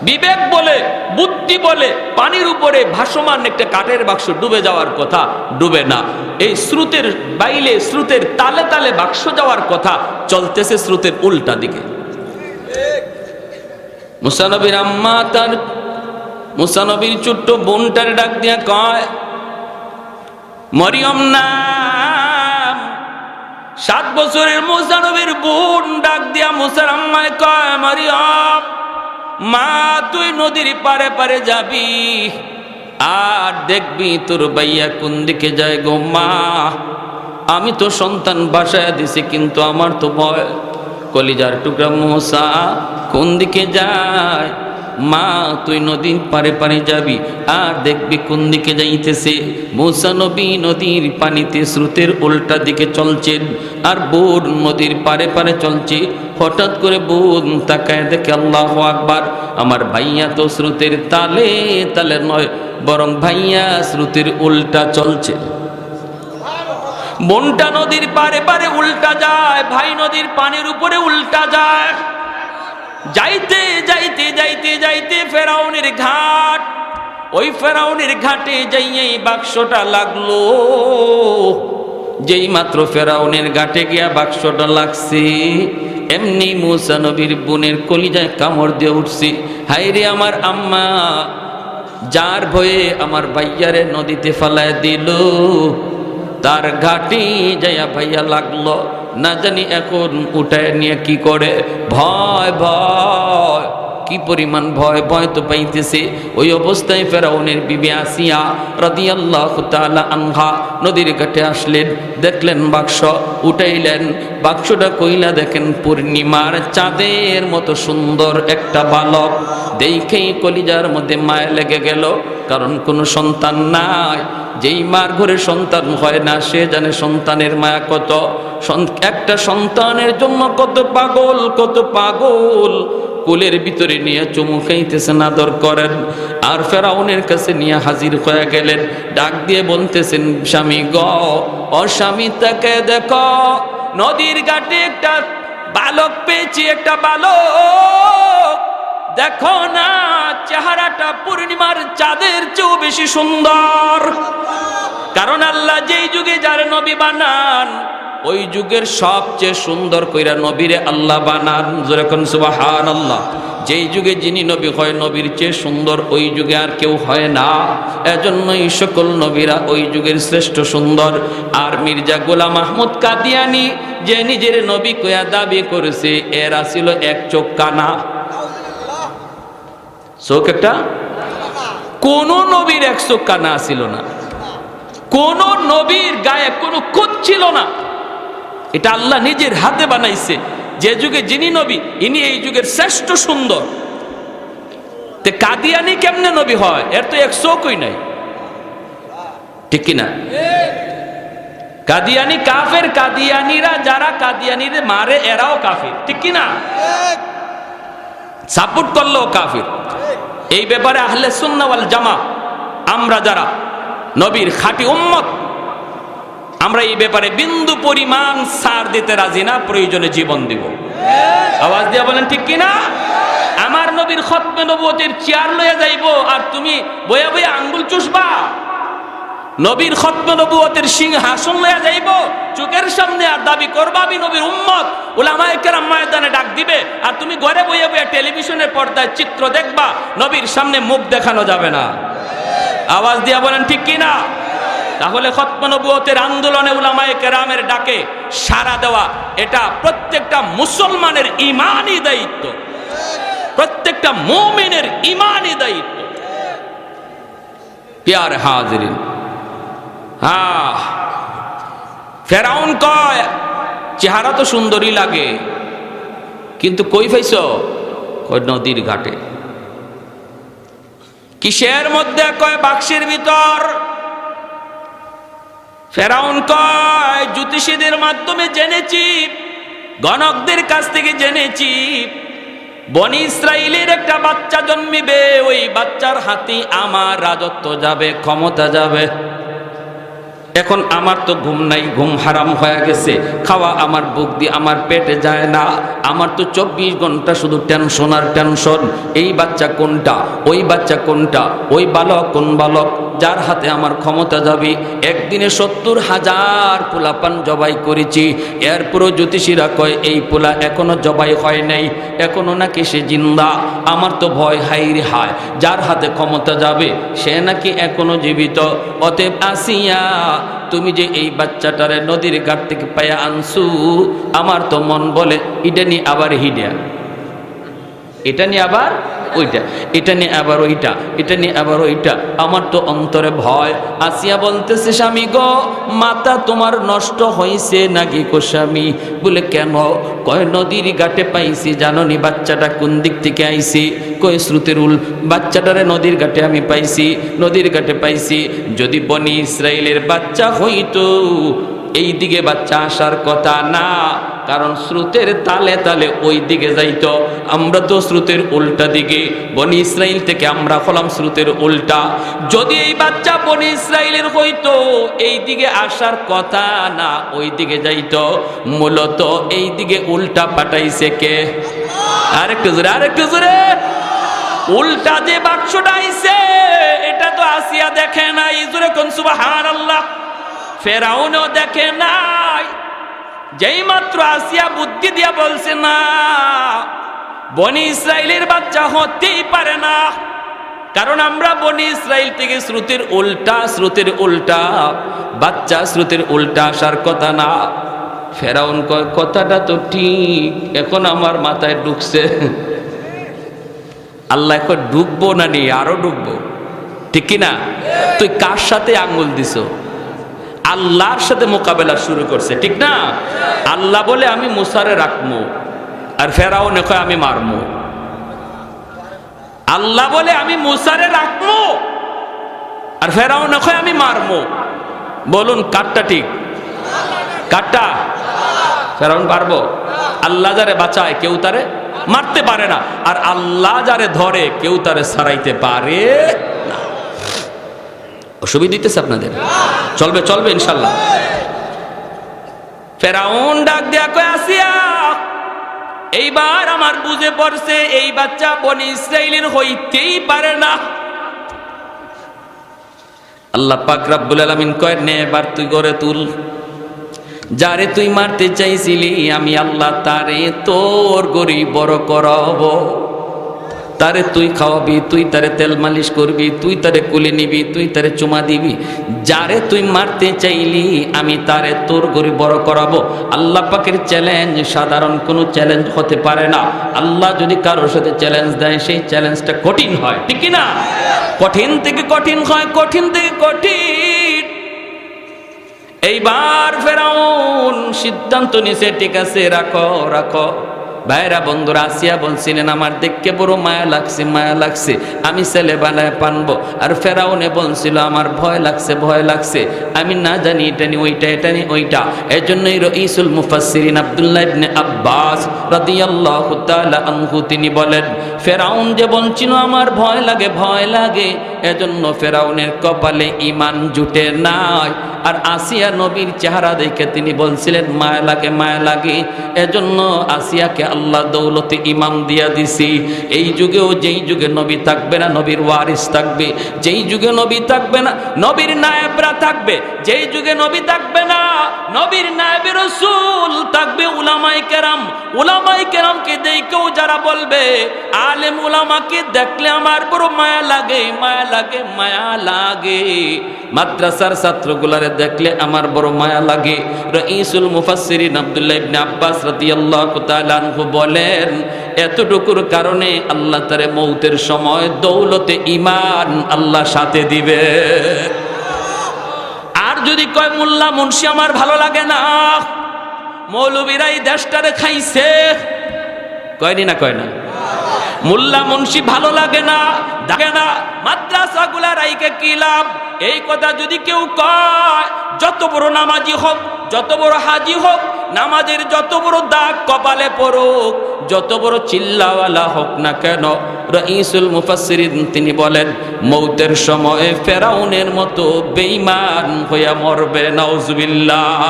বিবেক বলে, বুদ্ধি বলে, পানির উপরে ভাসমান একটা কাঠের বাক্স ডুবে যাওয়ার কথা, ডুবে না। এই স্রোতের বাইলে, স্রোতের তালে তালে বাক্স যাওয়ার কথা, চলতেছে স্রোতের উল্টা দিকে। মুসা নবীর আম্মা তার মুসা নবীর ছোট্ট বোনটার ডাক দিয়া কয়, মরিয়ম নাম। 7 বছরের মুসা নবীর বোন ডাক দিয়া মুসার আম্মায় কয়, মরিয়ম মা, তুই নদীর পারে পারে যাবি আর দেখবি তোর ভাইয়া কোন দিকে যায় গো মা। আমি তো সন্তান বাসায় দিছি, কিন্তু আমার তো ভয়। কলিজার টুকরা মুসা কোন দিকে যায়? মা, তুই নদীর পারে পারে যাবি আর দেখবি কোন দিকে যাইতেছে। মুসা নবী নদীর পানিতে স্রোতের উল্টা দিকে চলছেন, আর বোন নদীর পারে পারে চলছে। হঠাৎ করে বোন তাকায় দেখে, আল্লাহু আকবার, আমার ভাইয়া তো স্রোতের তালে তালে নয়, বরং ভাইয়া স্রোতের উল্টা চলছে। বোনটা নদীর পারে পারে উল্টা যায়, ভাই নদীর পানির উপরে উল্টা যায়। যাইতে যাইতে যাইতে যাইতে ফেরাউনের ঘাট, ওই ফেরাউনের ঘাটে যাইয়েই বাক্সটা লাগলো। যেই মাত্র ফেরাউনের ঘাটে গিয়া বাক্সটা লাগছে, এমনি মুসা নবীর বোনের কলিজায় কামড় দিয়ে উঠছি। হায়রে আমার আম্মা, যার ভয়ে আমার ভাইয়ারে নদীতে ফালায় দিল, তার ঘাটে যাইয়া ভাইয়া লাগলো। না জানি এখন উঠায় নিয়ে কি করে। ভয় ভয়, কি পরিমাণ ভয়, ভয় তো পাইতেছে। ওই অবস্থায় ফেরাউনের বিবি আসিয়া রাদিয়াল্লাহু তাআলা আনহা নদীর ঘাটে আসলেন, দেখলেন বাক্স, উঠাইলেন। বাক্সটা কইলা দেখেন পূর্ণিমার চাঁদের মতো সুন্দর একটা বালক। দেখেই কলিজার মধ্যে মায়া লেগে গেল, কারণ কোনো সন্তান নাই। যেই মার ঘরে সন্তান হয় না, সে জানে সন্তানের মায়া কত। একটা সন্তানের জন্য কত পাগল, কত পাগল। কোলের ভিতরে নিয়ে চুমু খাইতেছেন, আদর করেন। আর ফেরাউনের কাছে নিয়ে হাজির হয়ে গেলেন, ডাক দিয়ে বলতেছেন, স্বামী গ, ও স্বামী, তাকে দেখো, নদীর ঘাটে একটা বালক পেয়েছি, একটা বালক। দেখো না, চেহারাটা পূর্ণিমার চাঁদের চেয়েও বেশি সুন্দর। কারণ আল্লাহ যেই যুগে যার নবী বানান, ওই যুগের সবচেয়ে সুন্দর কইরা নবীরে আল্লাহ বানান। যেরকম সুবহানাল্লাহ। যেই যুগে যিনি নবী হয়, নবীর চেয়ে সুন্দর ওই যুগে আর কেউ হয় না। এজন্যই সকল নবীরা ওই যুগের শ্রেষ্ঠ সুন্দর। আর মির্জা গোলাম আহমদ কাদিয়ানি যে নিজের নবী কইয়া দাবি করেছে, এরা ছিল এক চোখ কানা। চোখ একটা, কোন নবীর এক চোখ কানা ছিল না, কোন নবীর গায়ে কোনো খুঁত ছিল না। এটা আল্লাহ নিজের হাতে বানাইছে। যে যুগে যিনি নবী, ইনি এই যুগের শ্রেষ্ঠ সুন্দর। তে কাদিয়ানি কেমনে নবী হয়? এর তো এক চোখই নাই, ঠিক কিনা? কাদিয়ানি কাফের, কাদিয়ানিরা যারা কাদিয়ানিরে মারে এরাও কাফির, ঠিক কি না? সাপোর্ট করলো কাফির। এই ব্যাপারে আহলে সুন্নাহ ওয়াল জামা আমরা যারা নবীর খাঁটি উম্মত, আমরা এই ব্যাপারে বিন্দু পরিমাণ ছাড় দিতে রাজি না, প্রয়োজনে জীবন দিব। আওয়াজ দিয়া বলেন ঠিক কি না? আমার নবীর খতমে নবুয়তের চেয়ার লইয়া যাইবো আর তুমি বইয়া বইয়া আঙ্গুল চুষবা? নবীর খতমে নবুয়তের সিংহাসন লইয়া যাইবো চোখের সামনে আর দাবি করবা আমি নবীর উম্মত, উলামায়ে কেরাম ময়দানে ডাক দিবে আর তুমি ঘরে বইয়া বইয়া টেলিভিশনের পর্দায় চিত্র দেখবা, নবীর সামনে মুখ দেখানো যাবে না। আওয়াজ দিয়া বলেন ঠিক কি না? তাহলে খতমে নবুয়তের আন্দোলনে উলামায়ে কেরামের ডাকে সাড়া দেওয়া এটা প্রত্যেকটা মুসলমানের ঈমানি দায়িত্ব, প্রত্যেকটা মুমিনের ঈমানি দায়িত্ব। প্যারে হাজিরিন, ফেরাউন কয় চেহারা তো সুন্দরী লাগে, কিন্তু কই পাইছো? কয় নদীর ঘাটে। কিসের মধ্যে? কয় বাক্সের ভিতর। ফেরাউন কয় জ্যোতিষীদের মাধ্যমে জেনেছি, গণকদের কাছ থেকে জেনেছি, বনি ইসরাইলের একটা বাচ্চা জন্মিবে, ওই বাচ্চার হাতে আমার রাজত্ব যাবে, ক্ষমতা যাবে। এখন আমার তো ঘুম নাই, ঘুম হারাম হয়ে গেছে, খাওয়া আমার বুক দিয়ে আমার পেটে যায় না, আমার তো 24 ঘন্টা শুধু টেনশন আর টেনশন। এই বাচ্চা কোনটা, ওই বাচ্চা কোনটা, ওই বালক কোন বালক যার হাতে আমার ক্ষমতা যাবে। একদিনে 70,000 পোলাপান জবাই করেছি, এরপরও জ্যোতিষীরা কয় এই পোলা এখনো জবাই হয় নাই, এখনো নাকি সে জিন্দা। আমার তো ভয়, হাইরে হায়, যার হাতে ক্ষমতা যাবে সে নাকি এখনো জীবিত। অতএব আসিয়া তুমি যে এই বাচ্চাটারে নদীর ঘাট থেকে পায়া আনছু, আমার তো মন বলে এটা নিয়ে আবার হিডিয়া, এটা নিয়ে আবার ওইটা, এটা নিয়ে আবার ওইটা, এটা নিয়ে আবার ওইটা। আমার তো অন্তরে ভয়। আসিয়া বলতেছে স্বামী গো, মাথা তোমার নষ্ট হয়েছে নাকি গো স্বামী? বলে কেন? কয় নদীর ঘাটে পাইছি, জাননি বাচ্চাটা কোন দিক থেকে আইছি? কয় স্রোতের উল, বাচ্চাটারে নদীর ঘাটে আমি পাইছি, নদীর ঘাটে পাইছি। যদি বনি ইসরাইলের বাচ্চা হইতো এই দিকে বাচ্চা আসার কথা না, কারণ স্রোতের তালে তালে ওই দিকে যাইতো। আমরা তো স্রোতের উল্টা দিকে, বনি ইসরাইল থেকে আমরা হলাম স্রোতের উল্টা। যদি এই বাচ্চা বনি ইসরাইলের হইতো এই দিকে আসার কথা না, ওই দিকে যাইতো। মূলত এই দিকে উল্টা পাঠাইছে কে? আরেকটু জোরে, আরেকটু জোরে। উল্টা যে বাক্সটা আইছে এটা তো আসিয়া দেখে নাই, জোরে কোন সুবহানাল্লাহ। ফেরাউনও দেখে নাই। যেই মাত্র আসিয়া বুদ্ধি দিয়া বলছে না, বনি ইসরাইলের বাচ্চা হতেই পারে না, কারণ আমরা বনি ইসরাইল থেকে স্রোতের উল্টা, স্রোতের উল্টা বাচ্চা, স্রোতের উল্টা আসার কথা না। ফেরাউন কয় কথাটা তো ঠিক, এখন আমার মাথায় ঢুকছে। আল্লাহ এখন ঢুকবো না নি, আরো ঢুকবো, ঠিক কিনা? তুই কার সাথে আঙ্গুল দিছো? আল্লাহর সাথে মোকাবেলা শুরু করছে, ঠিক না? আল্লাহ বলে আমি মুসারে রাখবো, আর ফেরাউন কয় আমি মারবো। আল্লাহ বলে আমি মুসারে রাখবো, আর ফেরাউন কয় আমি মারবো। বলুন কারটা ঠিক? কারটা? ফেরাউন পারবো? আল্লাহ যারে বাঁচায় কেউ তারে মারতে পারে না, আর আল্লাহ যারে ধরে কেউ তারে ছাড়াইতে পারে না। অসুবিধা দিতেছে আপনাদের? চলবে, চলবে ইনশাল্লাহ। ফেরাউন ডাক দেয়া কয় আসিয়া, এইবার আমার বুঝে পড়ছে এই বাচ্চা বনি ইসরাইলের হইতেই পারে না। আল্লাহ পাক রব্বুল আলামিন কয় নে, এবার তুই গড়ে তুল। যারে তুই মারতে চাইছিলি আমি আল্লাহ তারে তোর গরি বড় করাবো। তারে তুই খাওয়াবি, তুই তারে তেল মালিশ করবি, তুই তারে কুলে নিবি, তুই তারে চুমা দিবি। যারে তুই মারতে চাইলি আমি তারে তোর গরি বড় করাবো। আল্লাহ পাকের চ্যালেঞ্জ সাধারণ কোনো চ্যালেঞ্জ হতে পারে না। আল্লাহ যদি কারোর সাথে চ্যালেঞ্জ দেয় সেই চ্যালেঞ্জটা কঠিন হয়, ঠিক না? কঠিন থেকে কঠিন হয়, কঠিন থেকে কঠিন। এইবার ফেরাউন সিদ্ধান্ত নিছে, ঠিক আছে রাখো রাখো, ভাইরা বন্ধুরা, আসিয়া বলছিলেন আমার দেখকে বড় মায়া লাগছে, মায়া লাগছে, আমি ছেলে বানায় পানবো। আর ফেরাউনে বলছিল আমার ভয় লাগছে, ভয় লাগছে, আমি না জানি এটা নি ওইটা, এটা নি ওইটা। এজন্যই রাইসুল মুফাসসিরিন আব্দুল্লাহ ইবনে আব্বাস রাদিয়াল্লাহু তাআলা আনহু তিনি বলেন, ফেরাউন যে বলছিল আমার ভয় লাগে, ভয় লাগে, এজন্য ফেরাউনের কপালে ঈমান জুটে নাই। আর আসিয়া নবীর চেহারা দেখে তিনি বলছিলেন মায়া লাগে, মায়া লাগে, এজন্য আসিয়াকে আল্লাহ দৌলতে ইমাম দিয়া দিছি। এই যুগেও যেই যুগে নবী থাকবে না নবীর ওয়ারিস থাকবে, যেই যুগে নবী থাকবে না নবীর নায়েবরা থাকবে, যেই যুগে নবী থাকবে না নবীর নায়েবে রাসূল থাকবে উলামায়ে কেরাম। উলামায়ে কেরামকে দেখেও যারা বলবে, আলেম উলামাকে দেখলে আমার বড় মায়া লাগে, মায়া লাগে, মায়া লাগে, মাদ্রাসার ছাত্রগুলারে দেখলে আমার বড় মায়া লাগে। রাইসুল মুফাসসিরিন আব্দুল্লাহ ইবনে আব্বাস রাদিয়াল্লাহু তাআলা আনহু বলেন, এতটুকুর কারণে আল্লাহ তারে মৌতের সময় দৌলতে ঈমান আল্লাহ সাথে দিবে। আর যদি কয় মোল্লা মুন্সি আমার ভালো লাগে না, মৌলবীরাই দেশটারে খাইছে, কয়নি না কয় না? মোল্লা মুন্সি ভালো লাগে না, দেখে না, মাদ্রাসাগুলা রাইকে কি লাভ? এই কথা যদি কেউ কয়, যত বড় নামাজি হোক, যত বড় হাজি হোক, নামাজের যত বড় দাগ কপালে পড়ুক, যত বড় চিল্লাওয়ালা হোক না কেন, রাইসুল মুফাসসিরিন তিনি বলেন মৌতের সময় ফেরাউনের মতো বেঈমান হইয়া মরবে, নাউজুবিল্লাহ।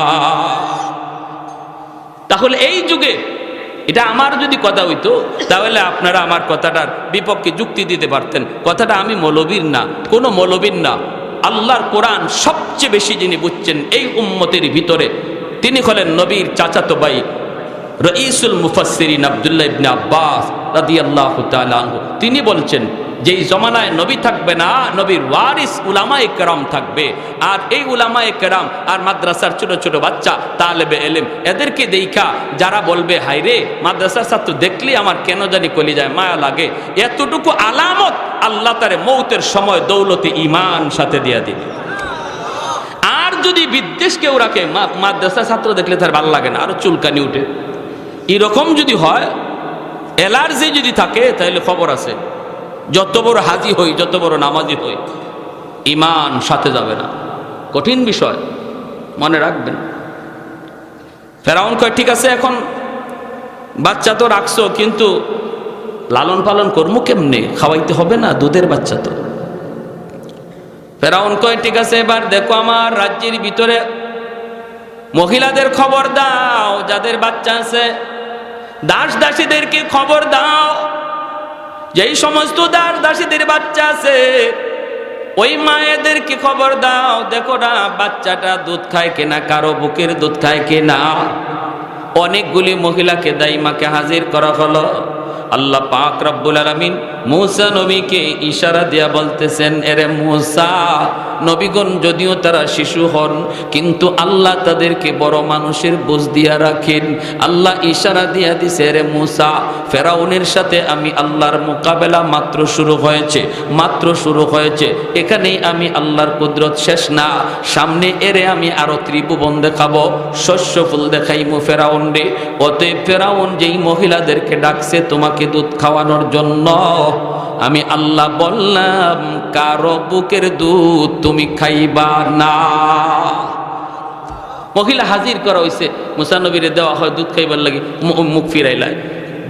তাহলে এই যুগে এটা আমার যদি কথা হইতো তাহলে আপনারা আমার কথাটার বিপক্ষে যুক্তি দিতে পারতেন। কথাটা আমি মৌলবীর না, কোনো মৌলবীর না, আল্লাহর কোরআন সবচেয়ে বেশি যিনি বুঝছেন এই উম্মতের ভিতরে, তিনি হলেন নবীর চাচাতো ভাই রাইসুল মুফাসসিরিন আব্দুল্লাহ ইবনে আব্বাস রাদিয়াল্লাহু তাআলা আনহু। তিনি বলছেন যেই জমানায় নবী থাকবে না নবীর ওয়ারিস উলামায়ে কেরাম থাকবে। আর এই উলামায়ে কেরাম আর মাদ্রাসার ছোট ছোট বাচ্চা তালেবে ইলম, এদেরকে দেখা যারা বলবে হায় রে মাদ্রাসার ছাত্র দেখলে আমার কেন জানি কলিজায় মায়া লাগে, এতটুকু আলামত আল্লাহ তারে মৌতের সময় দৌলতে ঈমান সাথে দিয়া দিবে। আর যদি বিদ্বেষ কেউ রাখে, মাদ্রাসার ছাত্র দেখলে তার ভালো লাগে না, আরো চুলকানি উঠে, এরকম যদি হয়, অ্যালার্জি যদি থাকে, তাহলে খবর আছে, যত বড় হাজি হই, যত বড় নামাজি হই, ঈমান সাথে যাবে না। কঠিন বিষয়, মনে রাখবেন। ফেরাউন কয় ঠিক আছে, এখন বাচ্চা তো রাখছো, কিন্তু লালন পালন করবো কেমনে, খাওয়াইতে হবে না, দুধের বাচ্চা তো। ফেরাউন কয় ঠিক আছে, এবার দেখো আমার রাজ্যের ভিতরে মহিলাদের খবর দাও, যাদের বাচ্চা আছে, দাস দাসীদেরকে খবর দাও, যেই সমস্ত দাস দাসীদের বাচ্চা আছে ওই মায়েদেরকে খবর দাও, দেখো না বাচ্চাটা দুধ খায় কিনা, কারো বুকের দুধ খায় কিনা। অনেকগুলি মহিলাকে দাইমাকে হাজির করা হলো। আল্লাহ পাক রব্বুল আলামিন মূসা নবীকে ইশারা দিয়া বলতেছেন, এরে মূসা, নবীগণ যদিও তারা শিশু হন কিন্তু আল্লাহ তাদেরকে বড় মানুষের বুঝ দিয়া রাখেন। আল্লাহ ইশারা দিয়া দিছে, এরে মূসা, ফেরাউনের সাথে আমি আল্লাহর মোকাবেলা মাত্র শুরু হয়েছে, মাত্র শুরু হয়েছে, এখানেই আমি আল্লাহর কুদরত শেষ না, সামনে এরে আমি আরো ত্রিভুবন দেখাবো, শস্য ফুল দেখাইমু ফেরাউন রে। অতএব ফেরাউন যেই মহিলাদেরকে ডাকছে তোমাকে দুধ খাওয়ানোর জন্য, আমি আল্লাহ বললাম কারো বুকের দুধ তুমি খাইবা না। মহিলা হাজির করা হয়েছে, মুসা নবীরে দেওয়া হয় দুধ খাইবার লাগে, মুখ ফিরাইলায়,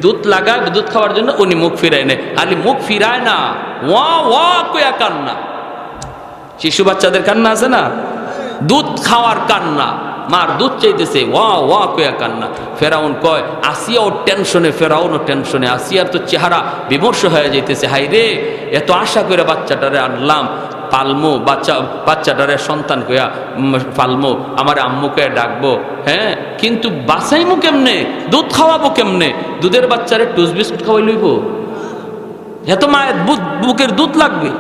দুধ লাগায় দুধ খাওয়ার জন্য, উনি মুখ ফিরায় নেয়। আলি মুখ ফিরায় না, ওয়া ওয়া কয়া কান্না, শিশু বাচ্চাদের কান্না আছে না, দুধ খাওয়ার কান্না, মার দুধ চাইতেছে, ওয়া ওয়া কয়া কান্না। ফেরাউন কয়, আসিয়াও টেনশনে, ফেরাউনও টেনশনে, আসিয়ার তো চেহারা বিমর্ষ হয়ে যাইতেছে, হাই রে এত আশা করে বাচ্চাটারে আনলাম, পালমো বাচ্চাটারে সন্তান কয়া পালমো, আমার আম্মুকে ডাকবো, হ্যাঁ, কিন্তু বাঁচাইমু কেমনে, দুধ খাওয়াবো কেমনে, দুধের বাচ্চারে টুস বিস্কুট খাওয়াই লইব, এত মায়ের বুকের দুধ লাগবে।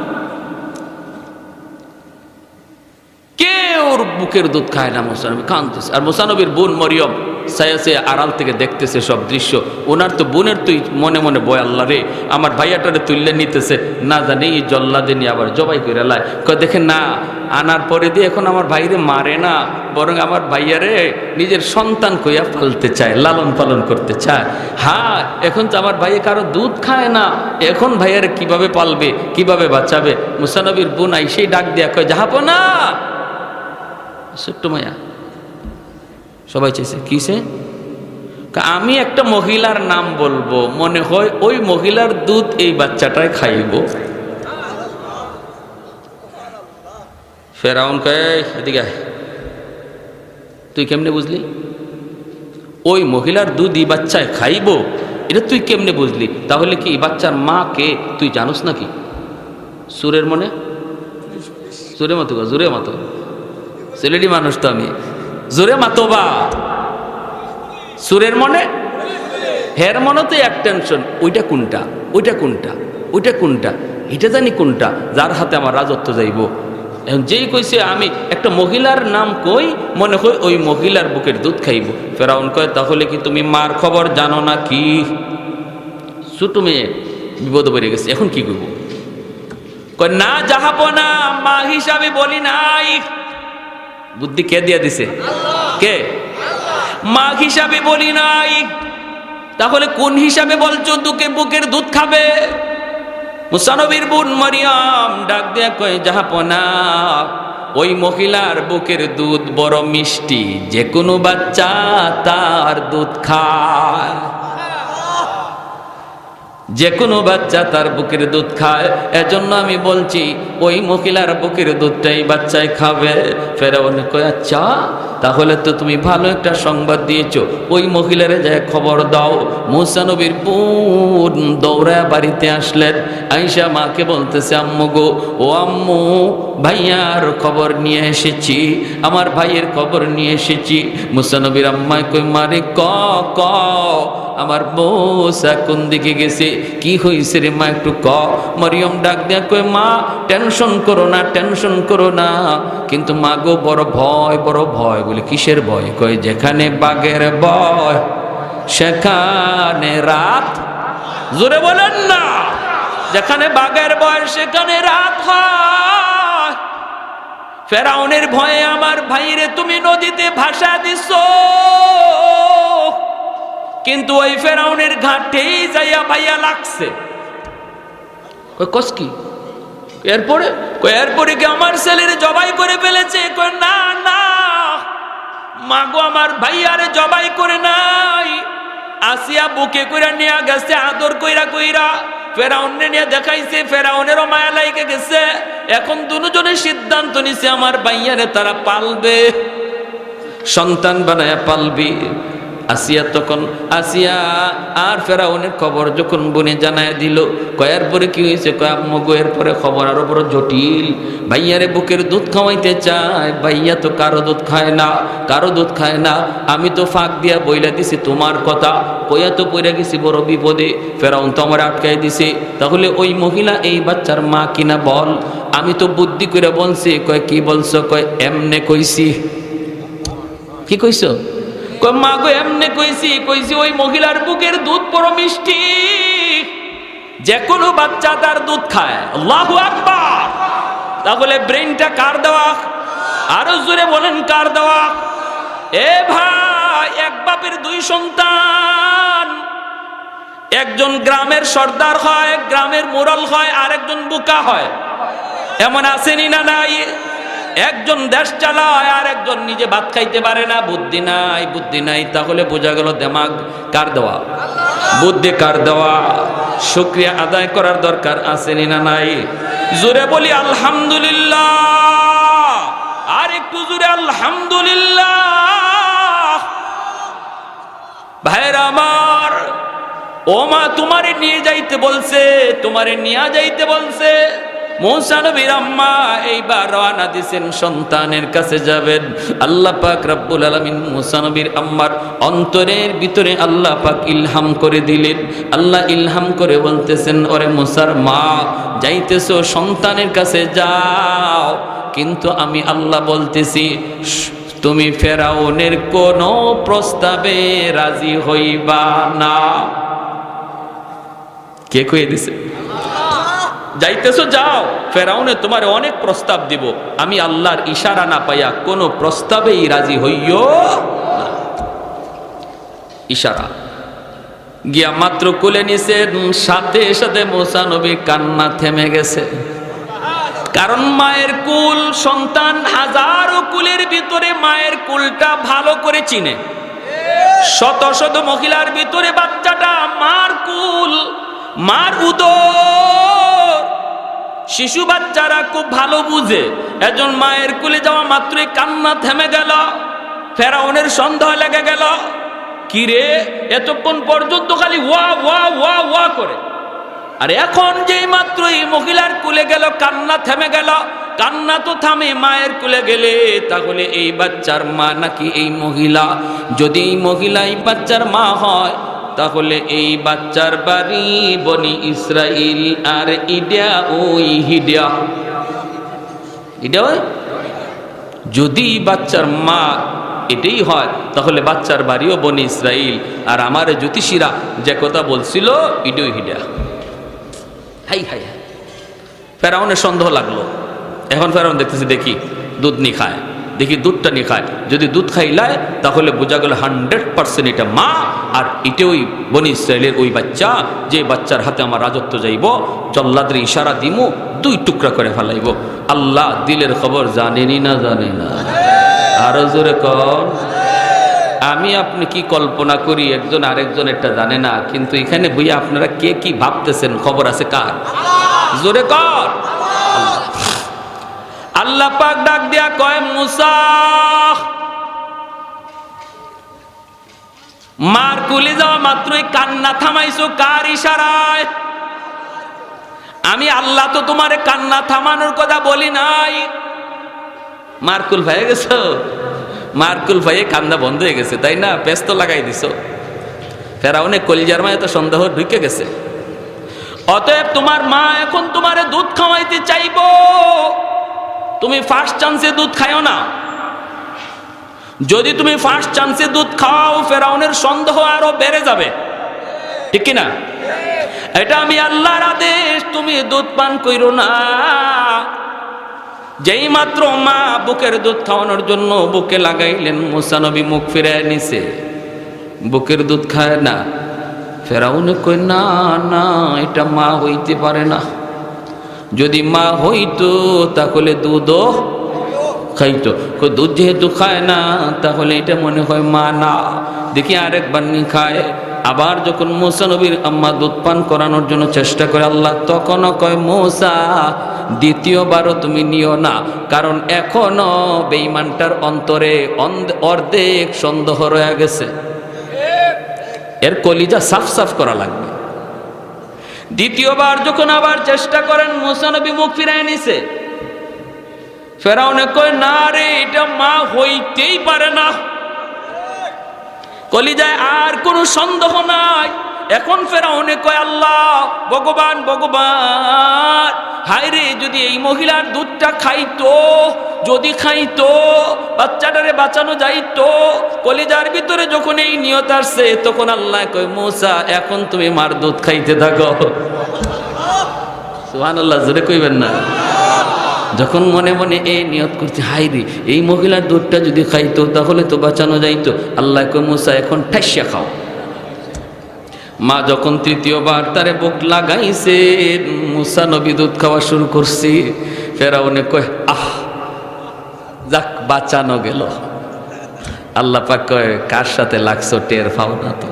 ওর বুকের দুধ খায় না, মুসানবী কাঁদতেছে। আর মুসানবীর বোন মরিয়ম সায়াসে আড়াল থেকে দেখতেছে সব দৃশ্য। ওনার তো বোনের তুই মনে মনে বয়, আল্লাহ রে আমার ভাইয়াটারে তুললে নিতেছে, না জানি এই জল্লাদে নিয়ে আবার জবাই করে লাই। দেখেন না আনার পরে দিয়ে এখন আমার ভাইরে মারে না, বরং আমার ভাইয়ারে নিজের সন্তান কইয়া পালতে চায়, লালন পালন করতে চায়। হ্যাঁ, এখন তো আমার ভাইয়ে কারো দুধ খায় না, এখন ভাইয়ারে কিভাবে পালবে, কিভাবে বাঁচাবে? মুসা নবীর বোন আইসেই ডাক দিয়া কয়, জাহাপনা, ছোট্ট মায়া, সবাই চাইছে কিসে? আমি একটা মহিলার নাম বলবো, মনে হয় ওই মহিলার দুধ এই বাচ্চাটায় খাইব। ফেরাউন কয়, এদিকে আয়। তুই কেমনে বুঝলি ওই মহিলার দুধ এই বাচ্চায় খাইব? এটা তুই কেমনে বুঝলি? তাহলে কি এই বাচ্চার মা কে তুই জানোস নাকি? সুরের মনে জোরে মতো, জোরে মতো, সিলেটি মানুষ তো আমি, জোরে মাতো বা সুরের মনে, হের মনে তো এক টেনশন, ওইটা কোনটা, ওইটা কোনটা, ওইটা কোনটা, এটা জানি কোনটা, যার হাতে আমার রাজত্ব যাইব। এখন যেই কইছে আমি একটা মহিলার নাম কই, মনে হয় ওই মহিলার বুকের দুধ খাইব। ফেরাউন কয়, তাহলে কি তুমি মার খবর জানো না কি? ছোট মেয়ে বিপদ বেড়ে গেছে, এখন কি করব? কয়, না জাহাপনা, মা হিসাবে বলি নাই। বুদ্ধি কে দিয়া দিছে? কে? মা হিসাবে বলি নাই। তাহলে কোন হিসাবে বলছো দুকে বুকের দুধ খাবে? মুসা নবীর বোন মারিয়াম ডাক দিয়া কয়, জাহাপনা, ওই মহিলার বুকের দুধ বড় মিষ্টি, যে কোনো বাচ্চা তার দুধ খায়, যে কোনো বাচ্চা তার বুকের দুধ খায়। এজন্য আমি বলছি ওই মহিলার বুকের দুধটাই বাচ্চায় খাবে। ফেরাউন কয়, আচ্ছা, তাহলে তো তুমি ভালো একটা সংবাদ দিয়েছো, ওই মহিলারে যায় খবর দাও। মুসা নবীর বোন দৌড়া বাড়িতে আসলেন, আয়েশা মাকে বলতেছে, আম্মু গো, ও আম্মু, ভাইয়ার খবর নিয়ে এসেছি, আমার ভাইয়ের খবর নিয়ে এসেছি। মুসা নবীর আম্মায় কই, মারে ক ক, আমার মুসা কোন দিকে গেছে, কি হয়েছে রে মা, একটু ক। মরিয়ম ডাক দেয়া কই, মা টেনশন করো না, টেনশন করো না, কিন্তু মা গো বড় ভয়, বড় ভয়। বলে কিসের ভয়? কই, যেখানে বাঘের ভয় সেখানে রাত। জোরে বলেন না, যেখানে বাঘের ভয় সেখানে রাত হয়। ফেরাউনের ভয়ে আমার ভাইরে তুমি নদীতে ভাসা দিছো, কিন্তু ওই ফেরাউনের ঘাটেই যাইয়া ভাইয়া লাগছে। কস কি? এরপরে কি আমার ছেলের জবাই করে ফেলেছে? না না মাগো, আমার ভাইয়ারে জবাই করে নাই, আসিয়া বুকে কইরা নিয়ে গেছে, আদর কইরা কইরা ফেরাউনে নিয়ে দেখাইছে, ফেরাউনেরও মায়া লাইগে গেছে। এখন দুজনে সিদ্ধান্ত নিছে আমার ভাইয়ারে তারা পালবে, সন্তান বানায়া পালবে। আসিয়া তখন আসিয়া আর ফেরাউনের খবর যখন বনে জানায় দিল, কয়ার পরে কি হয়েছে? কয়, আম্মু গো, এর পরে খবর আরো বড় জটিল। ভাইয়ারে বুকের দুধ খাওয়াইতে চায়, ভাইয়া তো কারো দুধ খায় না, কারো দুধ খায় না। আমি তো ফাঁক দিয়া বইলা দিছি তোমার কথা, কইয়া তো পইরা গেছি বড় বিপদে। ফেরাউন তো আমার আটকাই দিছে। তাহলে ওই মহিলা এই বাচ্চার মা কিনা বল। আমি তো বুদ্ধি করে বলছি। কয়, কি বলছো? কয়, এমনে কইছি। কি কইছো? মা গো, এমনে কইছি, কইছি ওই মহিলার বুকের দুধ বড় মিষ্টি, যে কোনো বাচ্চা তার দুধ খায়। আল্লাহু আকবার। তাহলে ব্রেনটা কার দেওয়া? আরো জোরে বলেন, কার দেওয়া? এ ভাই, এক বাপের দুই সন্তান, একজন গ্রামের সর্দার হয়, গ্রামের মোড়ল হয়, আর একজন বোকা হয়। এমন আসেনি না নাই? একজন দেশ চালায় আর একজন নিজে ভাত খাইতে পারে না, বুদ্ধি নাই, বুদ্ধি নাই। তাহলে বোঝা গেল দেমাগ কার দেওয়া, বুদ্ধি কার দেওয়া। শুকরিয়া আদায় করার দরকার আসেনি না নাই? জোরে বলি আলহামদুলিল্লাহ, আর একটু জোরে আলহামদুলিল্লাহ। ভাইরা আমার, ও মা তোমারে নিয়ে যাইতে বলছে, তোমারে নিয়ে যাইতে বলছে। মুসা নবীর আম্মা এইবার রওনা দিয়েছেন, সন্তানের কাছে যাবেন। আল্লাহ পাক রব্বুল আলামিন মুসা নবীর আম্মার অন্তরের ভিতরে আল্লাহ পাক ইলহাম করে দিলেন। আল্লাহ ইলহাম করে বলতেছেন, ওরে মুসার মা, যাইতেছো সন্তানের কাছে যাও, কিন্তু আমি আল্লাহ বলতেছি তুমি ফেরাউনের কোনো প্রস্তাবে রাজি হইবা না। কে কয়ে দিছে? যাইতেছো যাও, ফেরাউনে তোমার অনেক প্রস্তাব দিব, আমি আল্লাহর ইশারা না পাইয়া কোনো প্রস্তাবেই রাজি হইও না। ইশারা গিয়া মাত্র কুলে নিছে, সাথে সাথে মুসা নবীর কান্না থেমে গেছে। কারণ মায়ের কুল, সন্তান হাজারো কুলের ভিতরে মায়ের কুলটা ভালো করে চিনে। শত শত মহিলার ভিতরে বাচ্চাটা মার কুল, মার উদর, শিশু বাচ্চারা খুব ভালো বুঝে। একজন মায়ের কুলে যাওয়া মাত্রই কান্না থেমে গেল। ফেরাউনের সন্দেহ লেগে গেল, কিরে এতক্ষণ পর্যন্ত খালি ওয়া ওয়া ওয়া ওয়া করে, আর এখন যেই মাত্র এই মহিলার কুলে গেল কান্না থেমে গেল। কান্না তো থামে মায়ের কুলে গেলে, তাহলে এই বাচ্চার মা নাকি এই মহিলা? যদি এই মহিলা এই বাচ্চার মা হয়, তাহলে এই বাচ্চার বাড়ি বনি ইসরাইল, আর ইডিয়া ওই হিডিয়া। যদি বাচ্চার মা এটাই হয়, তাহলে বাচ্চার বাড়িও বনি ইসরাইল, আর আমার জ্যোতিষীরা যে কথা বলছিল ইডিও হিডিয়া। হাই হাই হাই, ফেরাউনের সন্দেহ লাগলো। এখন ফেরাউন দেখতেছে, দেখি দুধ নি খায়, দেখি দুধটা নি খায়। যদি দুধ খাইলায় তাহলে বোঝা গেল 100% এটা মা, আর এটা ওই বনি ইসরাইলের ওই বাচ্চা, যে বাচ্চার হাতে আমার রাজত্ব যাইব। জল্লাদের ইশারা দিমু, 2 টুকরা করে ফেলাইব। আল্লাহ দিলের খবর জানেনি না জানে না? আরো জোরে কর। আমি আপনি কি কল্পনা করি, একজন আরেকজন এটা জানে না, কিন্তু এখানে বইয়া আপনারা কে কি ভাবতেছেন খবর আছে কার? জোরে কর। আল্লাহ পাক ডাক দিয়া কয়, মুসা মার কুলে যাওয়া মাত্রই কান্না থামাইছো কার ইশারায়? আমি আল্লাহ তো তোমার কান্না থামানোর কথা বলি নাই। মারকুল ভাইয়ে গেছো, মারকুল ভাইয়ে কান্না বন্ধ হয়ে গেছে, তাই না? ব্যস্ত লাগাই দিছো। ফেরাউনে কলিজার মায়ে তো সন্দেহ ঢুকে গেছে। অতএব তোমার মা এখন তোমারে দুধ খাওয়াইতে চাইবো, তুমি ফার্স্ট চান্সে দুধ খাইও না। যদি তুমি ফার্স্ট চান্সে দুধ খাও, ফেরাউনের সন্দেহ আরো বেড়ে যাবে, ঠিক কিনা? এটা আমি আল্লাহর আদেশ, তুমি দুধ পান কইরো না। যেই মাত্র মা বুকের দুধ খাওয়ানোর জন্য বুকে লাগাইলেন, মুসা নবী মুখ ফিরে নিছে, বুকের দুধ খায় না। ফেরাউনে কই, না না, এটা মা হইতে পারে না। যদি মা হইতো তাহলে দুধও খাইতো। দুধ যেহেতু খায় না, তাহলে এটা মনে হয় মা না। দেখি আরেকবার নি খায়। আবার যখন মুসা নবীর আম্মা দুধ পান করানোর জন্য চেষ্টা করে, আল্লাহ তখনও কয়, মুসা দ্বিতীয়বারও তুমি নিও না, কারণ এখনো বেঈমানটার অন্তরে অর্ধেক সন্দেহ রয়ে গেছে। এর কলিজা সাফ সাফ করা লাগবে। দ্বিতীয়বার যখন আবার চেষ্টা করেন, মুসা নবী মুখ ফিরায় নিছে। ফেরাউনে কয়, না রে, এটা মা হইতেই পারে না। কলিজায় আর কোনো সন্দেহ নাই। এখন ফেরাউনে কয়, আল্লাহ ভগবান ভগবান, হায় রে, যদি এই মহিলার দুধটা খাইতো, যদি খাইতো বাচ্চাটারে বাঁচানো যাইতো। কলিজার ভিতরে যখন এই নিয়ত আসছে, তখন আল্লাহ কয়, মুসা এখন তুমি মার দুধ খাইতে থাকো। সুবহানাল্লাহ, জোরে কইবেন না? যখন মনে মনে এই নিয়ত করছে, হায় রে, এই মহিলার দুধটা যদি খাইতো তাহলে তো বাঁচানো যাইতো। আল্লাহ কয়, মুসা এখন ঠাইসা খাও। মা যখন তৃতীয়বার তারে বুক লাগাইছে, মুসা নবী দুধ খাওয়া শুরু করছে। ফেরাউনে কয়, আহ যাক, বাঁচানো গেল। আল্লাহ পাক কয়, কার সাথে লাগছো টের পাও না তো?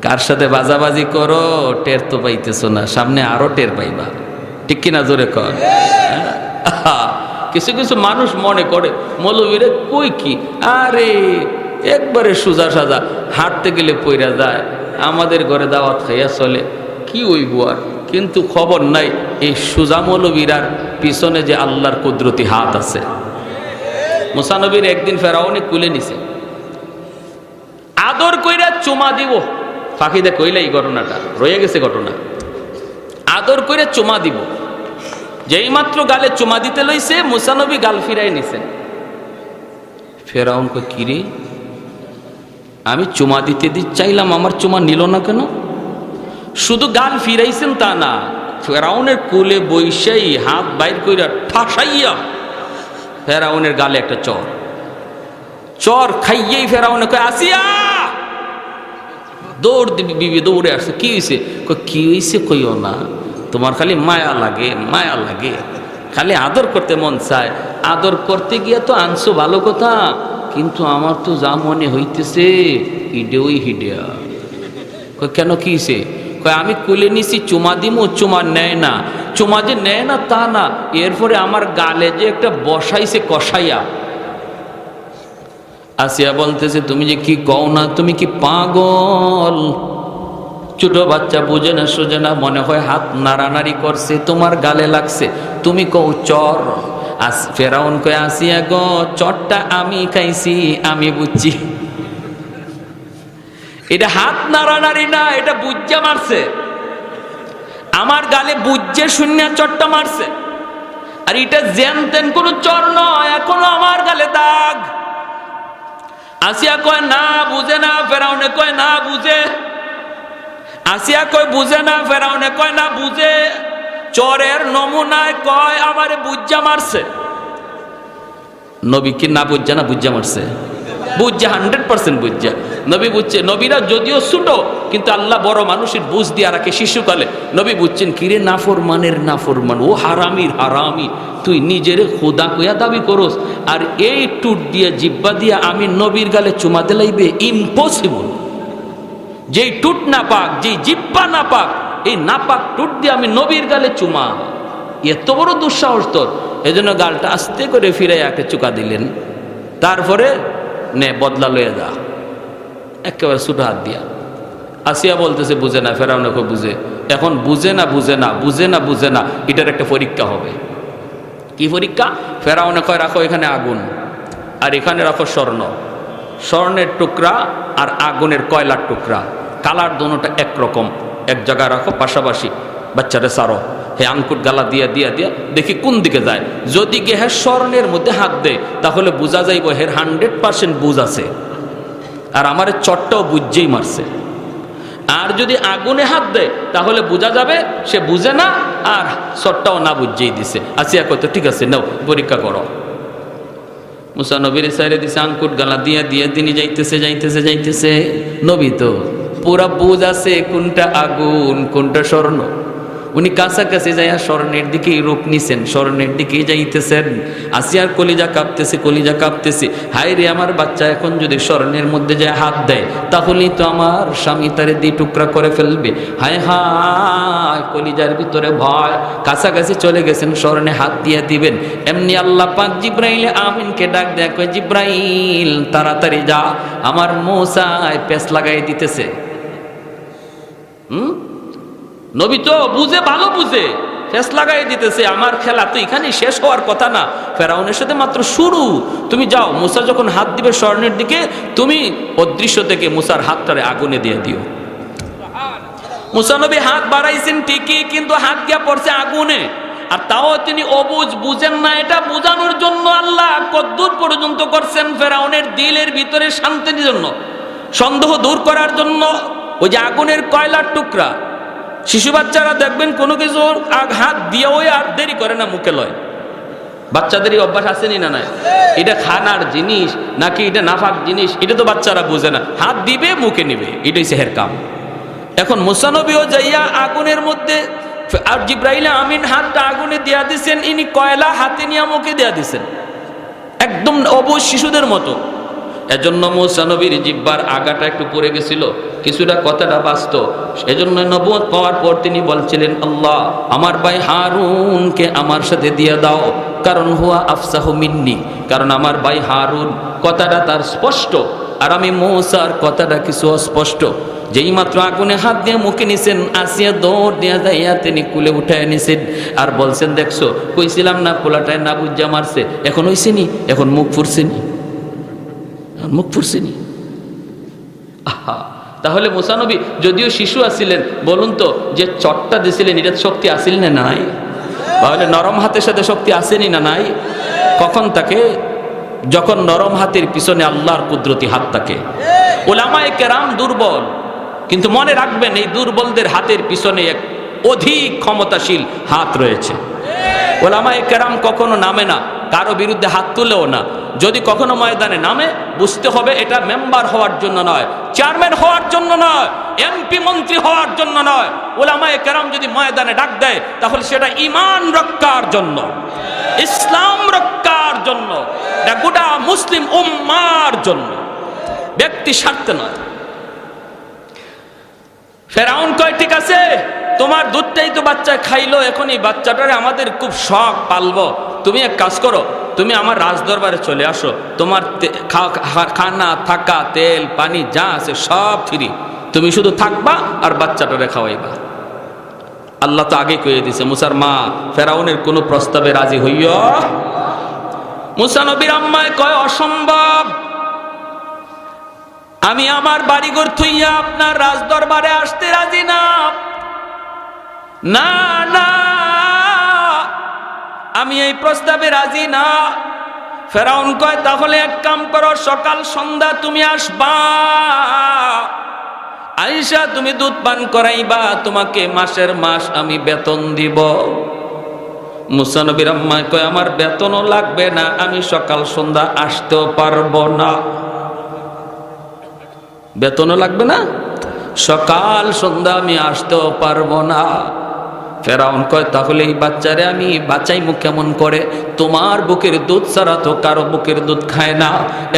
কার সাথে বাজাবাজি করো টের তো পাইতেছো না, সামনে আরো টের পাইবা, ঠিক কিনা? জোরে কর। কিছু কিছু মানুষ মনে করে মৌলবীরে কই কি, আরে একবারে সোজা সাজা, হাঁটতে গেলে পইরা যায়, আমাদের ঘরে দাওয়াত খাইয়া চলে, কি ওই বুয়ার। কিন্তু খবর নাই এই সোজা মৌলবীরার পিছনে যে আল্লাহর কুদরতি হাত আছে। মুসা নবীর একদিন ফেরাউনে কুলে নিছে, আদর কইরা চুমা দিব। ফাঁকিদে কইলে এই ঘটনাটা রয়ে গেছে ঘটনা। আদর করে চুমা দিব, যেই মাত্র গালে চুমা দিতে লইছে, মুসা নবী গাল ফিরাই নিছেন। ফেরাউন কই, কিরে, আমি চুমা দিতে চাইলাম, আমার চুমা নিল না কেন? শুধু গাল ফিরাইছেন তা না, ফেরাউনের কোলে বৈশাই হাত বাইর কইরা ঠাসাইয়া ফেরাউনের গালে একটা চর খাইয়েই ফেরাউনে কয় আসিয়া, দৌড় দিবি, বিবি দৌড়ে আসছে। কি হয়েছে? কি হয়েছে কইও না, তোমার খালি মায়া লাগে, মায়া লাগে, খালি আদর করতে মন চায়। আদর করতে গিয়ে তো আনছো ভালো কথা, কিন্তু আমার তো যা মনে হইতেছে ইডেওই হিডিয়া। কেন কি হয়েছে? আমি কুলে নিছি, চুমা দিমু, চুমা নেয় না। চুমা যে নেয় না তা না, এরপরে আমার গালে যে একটা বসাইছে কষাইয়া। আসিয়া বলতেছে তুমি যে কি কও না, তুমি কি পাগল? ছোট বাচ্চা বুঝে না সোজে না, মনে হয় হাত নাড়ানাড়ি করছে, তোমার গালে লাগছে, তুমি কও চর। ফেরাউন কয় আসিয়া গো, চরটা আমি খাইছি, আমি বুঝছি। এটা হাত নাড়ানাড়ি না, এটা বুজ্জা মারছে, আমার গালে বুজ্জে শূন্য চরটা মারছে। আর এটা জেন তেন কোনো চর নয়, এখনো আমার গালে দাগ। আসিয়া কয় না বুঝে না, ফেরাউনে কয় না বুঝে। আসিয়া কয় বুঝে না, ফেরাউনে কয় না বুঝে। চরের নমুনায় কয় আমারে বুজ্জা মারছে। নবী কি না বুঝছে না বুঝা মারছে? বুঝছে, 100% বুঝছে। নবী বুঝছে। নবীরা যদিও ছোট, কিন্তু আল্লাহ বড় মানুষের বুঝ দিয়া রাখে শিশুকালে। নবী বুঝছেন কিরে নাফরমানের নাফরমান, ও হারামির হারামি, তুই নিজের খোদা কইয়া দাবি করস, আর এই টুট দিয়া জিব্বা দিয়া আমি নবীর গালে চুমা দিলাইবে? ইম্পসিবল। যেই টুট না পাক, যেই জিব্বা না পাক, এই না পাক টুট দিয়ে আমি নবীর গালে চুমা, এত বড় দুঃসাহস তোর? এজন্য গালটা আস্তে করে ফিরে একটা চুকা দিলেন। তারপরে নে বদলা লয়ে যা, একেবারে ছোট হাত দিয়া। আসিয়া বলতেছে বুঝে না, ফেরাউন বুঝে। এখন বুঝে না বুঝে না, বুঝে না বুঝে না, এটার একটা পরীক্ষা হবে। কি পরীক্ষা? ফেরাউনে কয় রাখো এখানে আগুন, আর এখানে রাখো স্বর্ণ, স্বর্ণের টুকরা আর আগুনের কয়লার টুকরা, কালার দুটোটা একরকম, এক জায়গায় রাখো পাশাপাশি, বাচ্চারে সারো। হে আঙ্কুট গালা দিয়া দিয়া দিয়া দেখি কোন দিকে যায়। যদি গে হ্যাঁ স্বর্ণের মধ্যে হাত দেয়, তাহলে বোঝা যাইব হের 100% বুঝ আছে, আর আমার চটটাও বুঝছেই মারছে। আর যদি আগুনে হাত দেয়, তাহলে বোঝা যাবে সে বুঝে না, আর চটটাও না বুঝছেই দিছে। আসিয়া কত ঠিক আছে, নাও পরীক্ষা করো। মুসা নবীর সাইরে দিছে, আঙ্কুট গালা দিয়া দিয়ে তিনি যাইতেছে যাইতেছে যাইতেছে। নবী তো পুরা বুঝ আছে কোনটা আগুন কোনটা স্বর্ণ। উনি কাছাকাছি যাইয়া স্বর্ণের দিকেই রূপ নিছেন, স্বর্ণের দিকেই যাইতেছেন। আসিয়ার কলিজা কাঁপতেছে, কলিজা কাঁপতেছে। হায় রে, আমার বাচ্চা এখন যদি স্বর্ণের মধ্যে যায় হাত দেয়, তাহলেই তো আমার স্বামী তারে দিয়ে টুকরা করে ফেলবে। হায় হায়, কলিজার ভিতরে ভয়। কাছাকাছি চলে গেছেন, স্বর্ণে হাত দিয়ে দিবেন। এমনি আল্লাহ পাক জিব্রাইল আমিনকে ডাক দেয়, কয় জিব্রাইল তাড়াতাড়ি যা, আমার মূসায় পেঁচ লাগাই দিতেছে। নবী তো বুঝে, ভালো বুঝে, ফেস লাগাই দিতেছে। আমার খেলা তো এখানে শেষ হওয়ার কথা না, ফেরাউনের সাথে মাত্র শুরু। তুমি যাও, মুসা যখন হাত দিবে স্বর্ণের দিকে, তুমি অদৃশ্য থেকে মুসার হাতটারে আগুনে দিয়ে দিও। মুসা নবী হাত বাড়াইছেন ঠিকই, কিন্তু হাত গিয়া পড়ছে আগুনে। আর তাও তিনি অবুঝ, বুঝেন না। এটা বোঝানোর জন্য আল্লাহ কদ্দুর পর্যন্ত করছেন, ফেরাউনের দিলের ভিতরে শান্তির জন্য, সন্দেহ দূর করার জন্য। ওই যে আগুনের কয়লার টুকরা, শিশু বাচ্চারা দেখবেন কোনো কিছু হাত দিয়ে ওই আর দেরি করে না, মুখে লয়। বাচ্চাদেরই অভ্যাস আসেনি না নাই? এটা খানার জিনিস নাকি এটা নাফাক জিনিস, এটা তো বাচ্চারা বুঝে না। হাত দিবে, মুখে নিবে, এটাই সেহের কাম। এখন মুসা নবীও যাইয়া আগুনের মধ্যে, আর জিব্রাইল আমিন হাতটা আগুনে দিয়া দিছেন, ইনি কয়লা হাতে নিয়ে মুখে দিয়া দিছেন, একদম অবুঝ শিশুদের মতো। এজন্য মুসা নবীর জিব্বার আগাটা একটু পড়ে গেছিল, কিছুটা কথাটা বাস্তব। এজন্য নবুয়ত পাওয়ার পর তিনি বলছিলেন, আল্লাহ আমার ভাই হারুনকে আমার সাথে দিয়ে দাও, কারণ হুয়া আফসাহু মিন্নি, কারণ আমার ভাই হারুন কথাটা তার স্পষ্ট, আর আমি মুসার কথাটা কিছু অস্পষ্ট। যেই মাত্র আগুনে হাত দিয়ে মুখে নিছেন, আসিয়া দৌড় দিয়া যাইয়া তিনি কুলে উঠায় নিছেন, আর বলছেন দেখছো কইছিলাম না পোলাটায় না বুঝা মারছে, এখন হইছেনি, এখন মুখ ফুরছেনি, মুখ ফুরছেনি। আহা, তাহলে মুসা নবী যদিও শিশু আছিলেন, বলুন তো যে চটটা দিছিলেন, এটা শক্তি আসিল না নাই? তাহলে নরম হাতের সাথে শক্তি আসেনি না নাই? কখন তাকে? যখন নরম হাতের পিছনে আল্লাহর কুদরতি হাত থাকে। উলামায়ে কেরাম দুর্বল, কিন্তু মনে রাখবেন এই দুর্বলদের হাতের পিছনে এক অধিক ক্ষমতাশীল হাত রয়েছে। ওলামায়ে কেরাম কখনো নামে না, কারো বিরুদ্ধে হাত তুলেও না। যদি কখনো ময়দানে নামে, বুঝতে হবে এটা মেম্বার হওয়ার জন্য নয়, চেয়ারম্যান হওয়ার জন্য নয়, এমপি মন্ত্রী হওয়ার জন্য নয়। ওলামায়ে কেরাম যদি ময়দানে ডাক দেয়, তাহলে সেটা ঈমান রক্ষার জন্য, ইসলাম রক্ষার জন্য, এটা গোটা মুসলিম উম্মার জন্য, ব্যক্তি স্বার্থে নয়। ফেরাউন কয়, ঠিক আছে, তোমার দুধটাই তো বাচ্চা খাইলো, এখন এই বাচ্চাটারে আমাদের খুব শখ পালবো। তুমি এক কাজ করো, তুমি আমার রাজদরবারে চলে আসো, তোমার খানা থাকা তেল পানি যা আছে সব ফ্রি, তুমি শুধু থাকবা আর বাচ্চাটারে খাওয়াইবা। আল্লাহ তো আগে কয়ে দিছে, মুসার মা ফেরাউনের কোনো প্রস্তাবে রাজি হইও। মুসা নবীর আম্মায় কয়, অসম্ভব, আমি আমার বাড়িঘর থুইয়া আপনার রাজদরবারে আসতে রাজি না। না না, আমি এই প্রস্তাবে রাজি না। ফেরাউন কয়, তাহলে এক কাম করো, সকাল সন্ধ্যা তুমি আসবা, আয়েশা তুমি দুধ পান করাইবা, তোমাকে মাসের মাস আমি বেতন দিব। মুসা নবীর আম্মা কয়, আমার বেতনও লাগবে না, আমি সকাল সন্ধ্যা আসতেও পারবো না। বেতনও লাগবে না, সকাল সন্ধ্যা আমি আসতেও পারবো না। ফেরাউন কয়, তাহলে এই বাচ্চারে আমি বাঁচাইমু কেমন করে? তোমার বুকের দুধ ছাড়া তো কারো বুকের দুধ খায় না,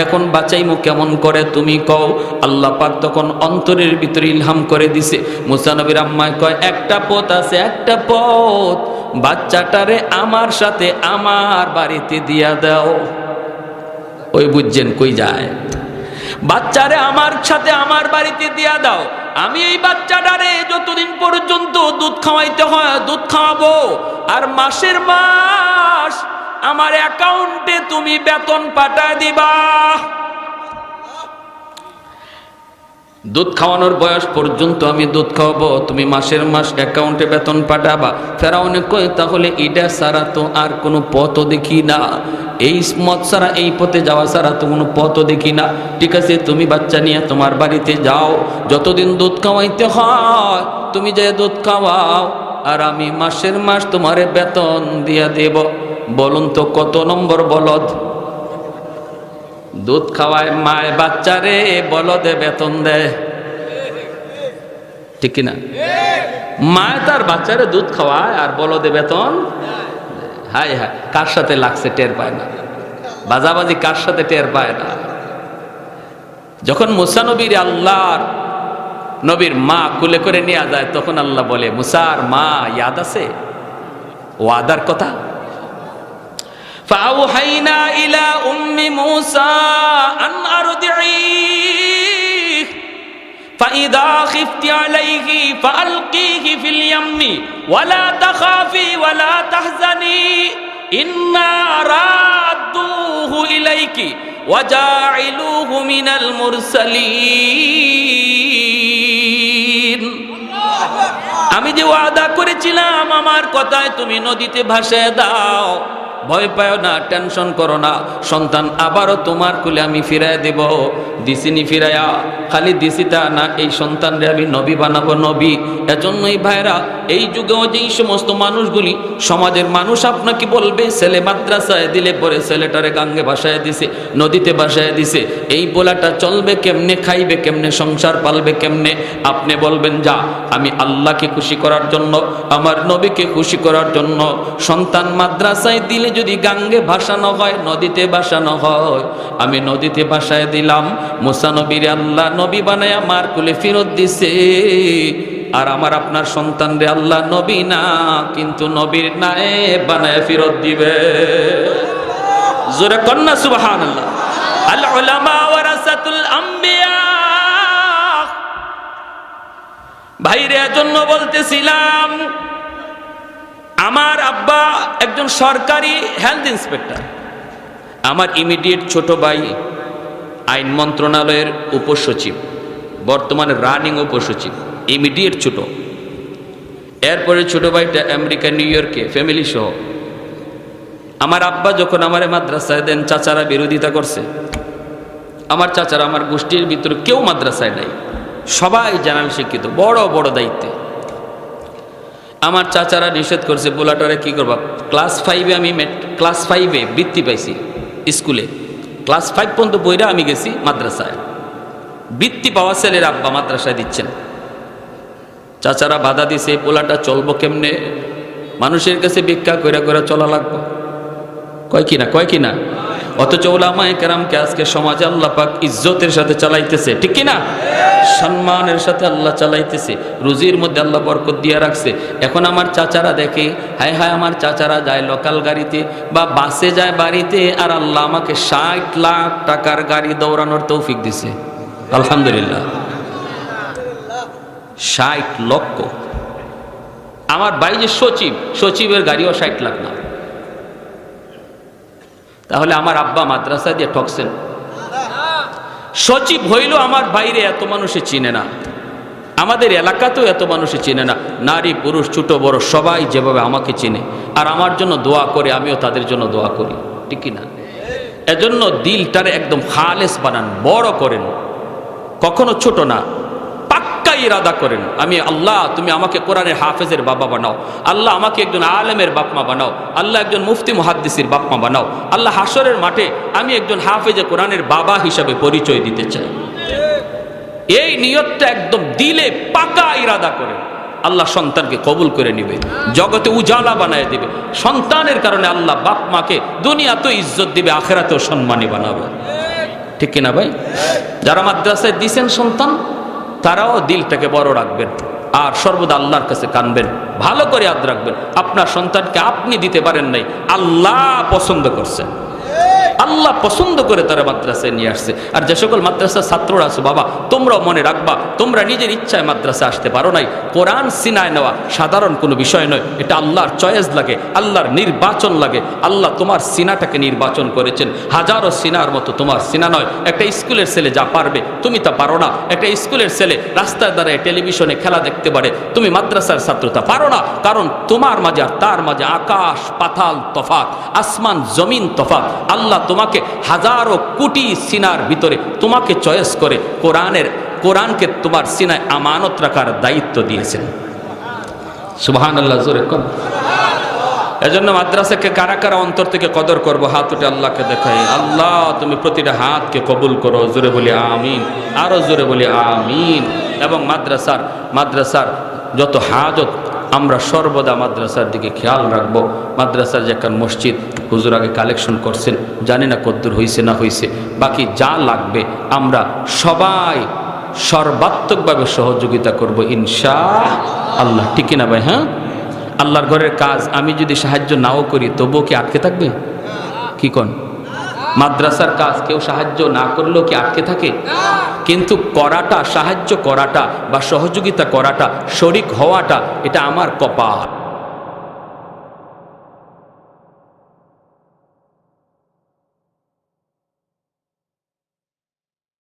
এখন বাঁচাইমু কেমন করে তুমি কও। আল্লাহ পাক তখন অন্তরের ভিতরে ইলহাম করে দিছে। মুসা নবীর আম্মা কয়, একটা পথ আছে, একটা পথ, বাচ্চাটারে আমার সাথে আমার বাড়িতে দিয়া দাও। ওই বুঝছেন কই যায়, বাচ্চারে আমার সাথে আমার বাড়িতে দিয়া দাও, আমি এই বাচ্চাটারে যতদিন পর্যন্ত দুধ খাওয়াইতে হয় দুধ খাওয়াবো, আর মাসের মাস আমার অ্যাকাউন্টে তুমি বেতন পাঠায় দিবা। দুধ খাওয়ানোর বয়স পর্যন্ত আমি দুধ খাওয়াবো, তুমি মাসের মাস অ্যাকাউন্টে বেতন পাঠাবা। ফেরাউনে কয়, তাহলে এটা ছাড়া তো আর কোনো পথও দেখি না, এই মত ছাড়া, এই পথে যাওয়া ছাড়া তো কোনো পথও দেখি না। ঠিক আছে, তুমি বাচ্চা নিয়ে তোমার বাড়িতে যাও, যতদিন দুধ খাওয়াইতে হয় তুমি যে দুধ খাওয়াও, আর আমি মাসের মাস তোমারে বেতন দিয়া দেব। বলুন তো কত নম্বর বলদ? দুধ খাওয়ায় মায় বাচ্চারে, বলদে বেতন দেয়, ঠিক কিনা? মায় তার বাচ্চারে দুধ খাওয়ায় আর বলদে বেতন। হায় হায়, কার সাথে লাগছে টের পায় না, বাজাবাজি কার সাথে টের পায় না। যখন মুসা নবীর আল্লাহর নবীর মা কুলে করে নিয়ে যায়, তখন আল্লাহ বলে, মুসার মা ইয়াদ আছে ওয়াদার কথা? فأوحينا إلى أم موسى أن أرضعيه فإذا خفت عليه فألقيه في اليم ولا تخافي ولا تحزني إنا رادوه إليك وجاعلوه من المرسلين। আমি যে ওয়াদা করেছিলাম আমার কথায় তুমি নদীতে ভাসিয়ে দাও, ভয় পাও না, টেনশন করো না, সন্তান আবারও তোমার কুলে আমি ফিরাই দেব। দিসিনি ফিরাইয়া, খালি দিসিতা না, এই সন্তানরে আমি নবী বানাবো, নবী। এজন্যই ভাইরা, এই যুগেও যেই সমস্ত মানুষগুলি, সমাজের মানুষ আপনাকে বলবে ছেলে মাদ্রাসায় দিলে পরে ছেলেটারে গাঙ্গে ভাসায় দিছে, নদীতে ভাসায় দিছে, এই বলাটা চলবে কেমনে, খাইবে কেমনে, সংসার পালবে কেমনে? আপনি বলবেন, যা, আমি আল্লাহকে খুশি করার জন্য, আমার নবীকে খুশি করার জন্য সন্তান মাদ্রাসায় দিলে যদি গাঙ্গে ভাসানো হয়, নদীতে ভাসানো হয়, আমি নদীতে ভাসায় দিলাম। মুসা নবীর আল্লাহ নবী বানায় আমার কুলে ফেরত দিছে, আর আমার আপনার সন্তানরে আল্লাহ নবী না কিন্তু নবীর নায়েব বানায় ফেরত দিবে। জোরে কন্যা সুবহানাল্লাহ। আল উলামা ওয়ারাসাতুল আম্বিয়া। ভাইরে, এজন্য বলতেছিলাম, আমার আব্বা একজন সরকারি হেলথ ইন্সপেক্টর, আমার ইমিডিয়েট ছোট ভাই আইন মন্ত্রণালয়ের উপসচিব, বর্তমানে রানিং উপসচিব, ইমিডিয়েট ছোট। এরপরে ছোট ভাইটা আমেরিকা নিউ ইয়র্কে ফ্যামিলি সহ। আমার আব্বা যখন আমার মাদ্রাসায় দেন, চাচারা বিরোধিতা করছে। আমার চাচারা, আমার গোষ্ঠীর ভিতরে কেউ মাদ্রাসায় নাই, সবাই জেনারেল শিক্ষিত, বড় বড় দায়িত্বে। আমার চাচারা নিষেধ করছে, পোলাটারে কি করবা, ক্লাস 5-এ আমি ক্লাস 5-এ বৃত্তি পাইছি স্কুলে, ক্লাস 5 পর্যন্ত বইরা আমি গেছি মাদ্রাসায়, বৃত্তি পাওয়া ছেলের আব্বা মাদ্রাসায় দিচ্ছেন। চাচারা বাধা দিছে, পোলাটা চলবো কেমনে, মানুষের কাছে ভিক্ষা করে করে চলা লাগবে, কয় কিনা। অথচ উলামায়ে কেরামকে আজকে সমাজে আল্লাহ পাক ইজ্জতের সাথে চালাইতেছে, ঠিক কিনা, সম্মানের সাথে আল্লাহ চালাইতেছে, রুজির মধ্যে আল্লাহ বরকত দিয়ে রাখছে। এখন আমার চাচারা দেখে, হায় হায় আমার চাচারা যায় লোকাল গাড়িতে বা বাসে যায় বাড়িতে, আর আল্লাহ আমাকে 60 লাখ টাকার গাড়ি দৌড়ানোর তৌফিক দিছে, আলহামদুলিল্লাহ। 60 লক্ষ। আমার ভাই যে সচিবের গাড়িও 60 লাখ না। তাহলে আমার আব্বা মাদ্রাসা দিয়ে ঠকছেন। সচিব হইল আমার বাইরে এত মানুষে চিনে না, আমাদের এলাকাতেও এত মানুষে চিনে না, নারী পুরুষ ছোট বড় সবাই যেভাবে আমাকে চিনে আর আমার জন্য দোয়া করে, আমিও তাদের জন্য দোয়া করি, ঠিক না। এজন্য দিলটারে একদম খালেস বানান, বড় করেন, কখনো ছোট না, পাক্কা ইরাদা করেন, আমি আল্লাহ তুমি আমাকে কোরআনের হাফেজের বাবা বানাও, আল্লাহ আমাকে একজন আলেমের বাপমা বানাও, আল্লাহ একজন মুফতি মুহাদ্দিসের বাপমা বানাও, আল্লাহ হাসরের মাঠে আমি একজন হাফেজে কোরআনের বাবা হিসাবে পরিচয় দিতে চাই। এই নিয়তটা একদম দিলে পাকা ইরাদা করেন, আল্লাহ সন্তানকে কবুল করে নিবে, জগতে উজালা বানায় দিবে। সন্তানের কারণে আল্লাহ বাপ মাকে দুনিয়াতেও ইজ্জত দিবে, আখেরাতেও সম্মানী বানাবে, ঠিক কিনা ভাই। যারা মাদ্রাসায় দিছেন সন্তান, তারাও দিলটাকে বড় রাখবেন আর সর্বদা আল্লাহর কাছে কানবেন, ভালো করে ইয়াদ রাখবেন আপনার সন্তানকে আপনি দিতে পারেন নাই, আল্লাহ পছন্দ করছেন, আল্লাহ পছন্দ করে তারা মাদ্রাসায় নিয়ে আসছে। আর যে সকল মাদ্রাসার ছাত্ররা আছো বাবা, তোমরাও মনে রাখবা, তোমরা নিজের ইচ্ছায় মাদ্রাসায় আসতে পারো নাই। কোরআন সিনায় নেওয়া সাধারণ কোনো বিষয় নয়, এটা আল্লাহর চয়েস লাগে, আল্লাহর নির্বাচন লাগে। আল্লাহ তোমার সিনাটাকে নির্বাচন করেছেন, হাজারো সিনার মতো তোমার সিনা নয়। একটা স্কুলের ছেলে যা পারবে তুমি তা পারো না, একটা স্কুলের ছেলে রাস্তায় দাঁড়ায় টেলিভিশনে খেলা দেখতে পারে, তুমি মাদ্রাসার ছাত্র তা পারো না, কারণ তোমার মাঝে আর তার মাঝে আকাশ পাতাল তফাৎ, আসমান জমিন তফাৎ। আল্লাহ তোমাকে হাজারো কোটি সিনার ভিতরে তোমাকে চয়েস করে কোরআনকে তোমার সিনায় আমানত রাখার দায়িত্ব দিয়েছেন। সুবহানাল্লাহ, জোরে কর। এজন্য মাদ্রাসাকে কারা কারা অন্তর থেকে কদর করবো, হাত উঠে আল্লাহকে দেখাই, আল্লাহ তুমি প্রতিটা হাতকে কবুল করো, জোরে বলি আমিন, আরো জোরে বলি আমিন। এবং মাদ্রাসার যত হাজত আমরা সর্বদা মাদ্রাসার দিকে খেয়াল রাখবো। মাদ্রাসার যে একটা মসজিদ হুজুর আগে কালেকশন করছেন, জানি না কদ্দূর হয়েছে না হয়েছে, বাকি যা লাগবে আমরা সবাই সর্বাত্মকভাবে সহযোগিতা করব ইনশাআল্লাহ, ঠিক না ভাই। হ্যাঁ, আল্লাহর ঘরের কাজ আমি যদি সাহায্য নাও করি তবুও কি আটকে থাকবে? কি কোন মাদ্রাসার কাজ কেউ সাহায্য না করলেও কি আটকে থাকে? কিন্তু করাটা, সাহায্য করাটা বা সহযোগিতা করাটা, শরিক হওয়াটা, এটা আমার কপাল।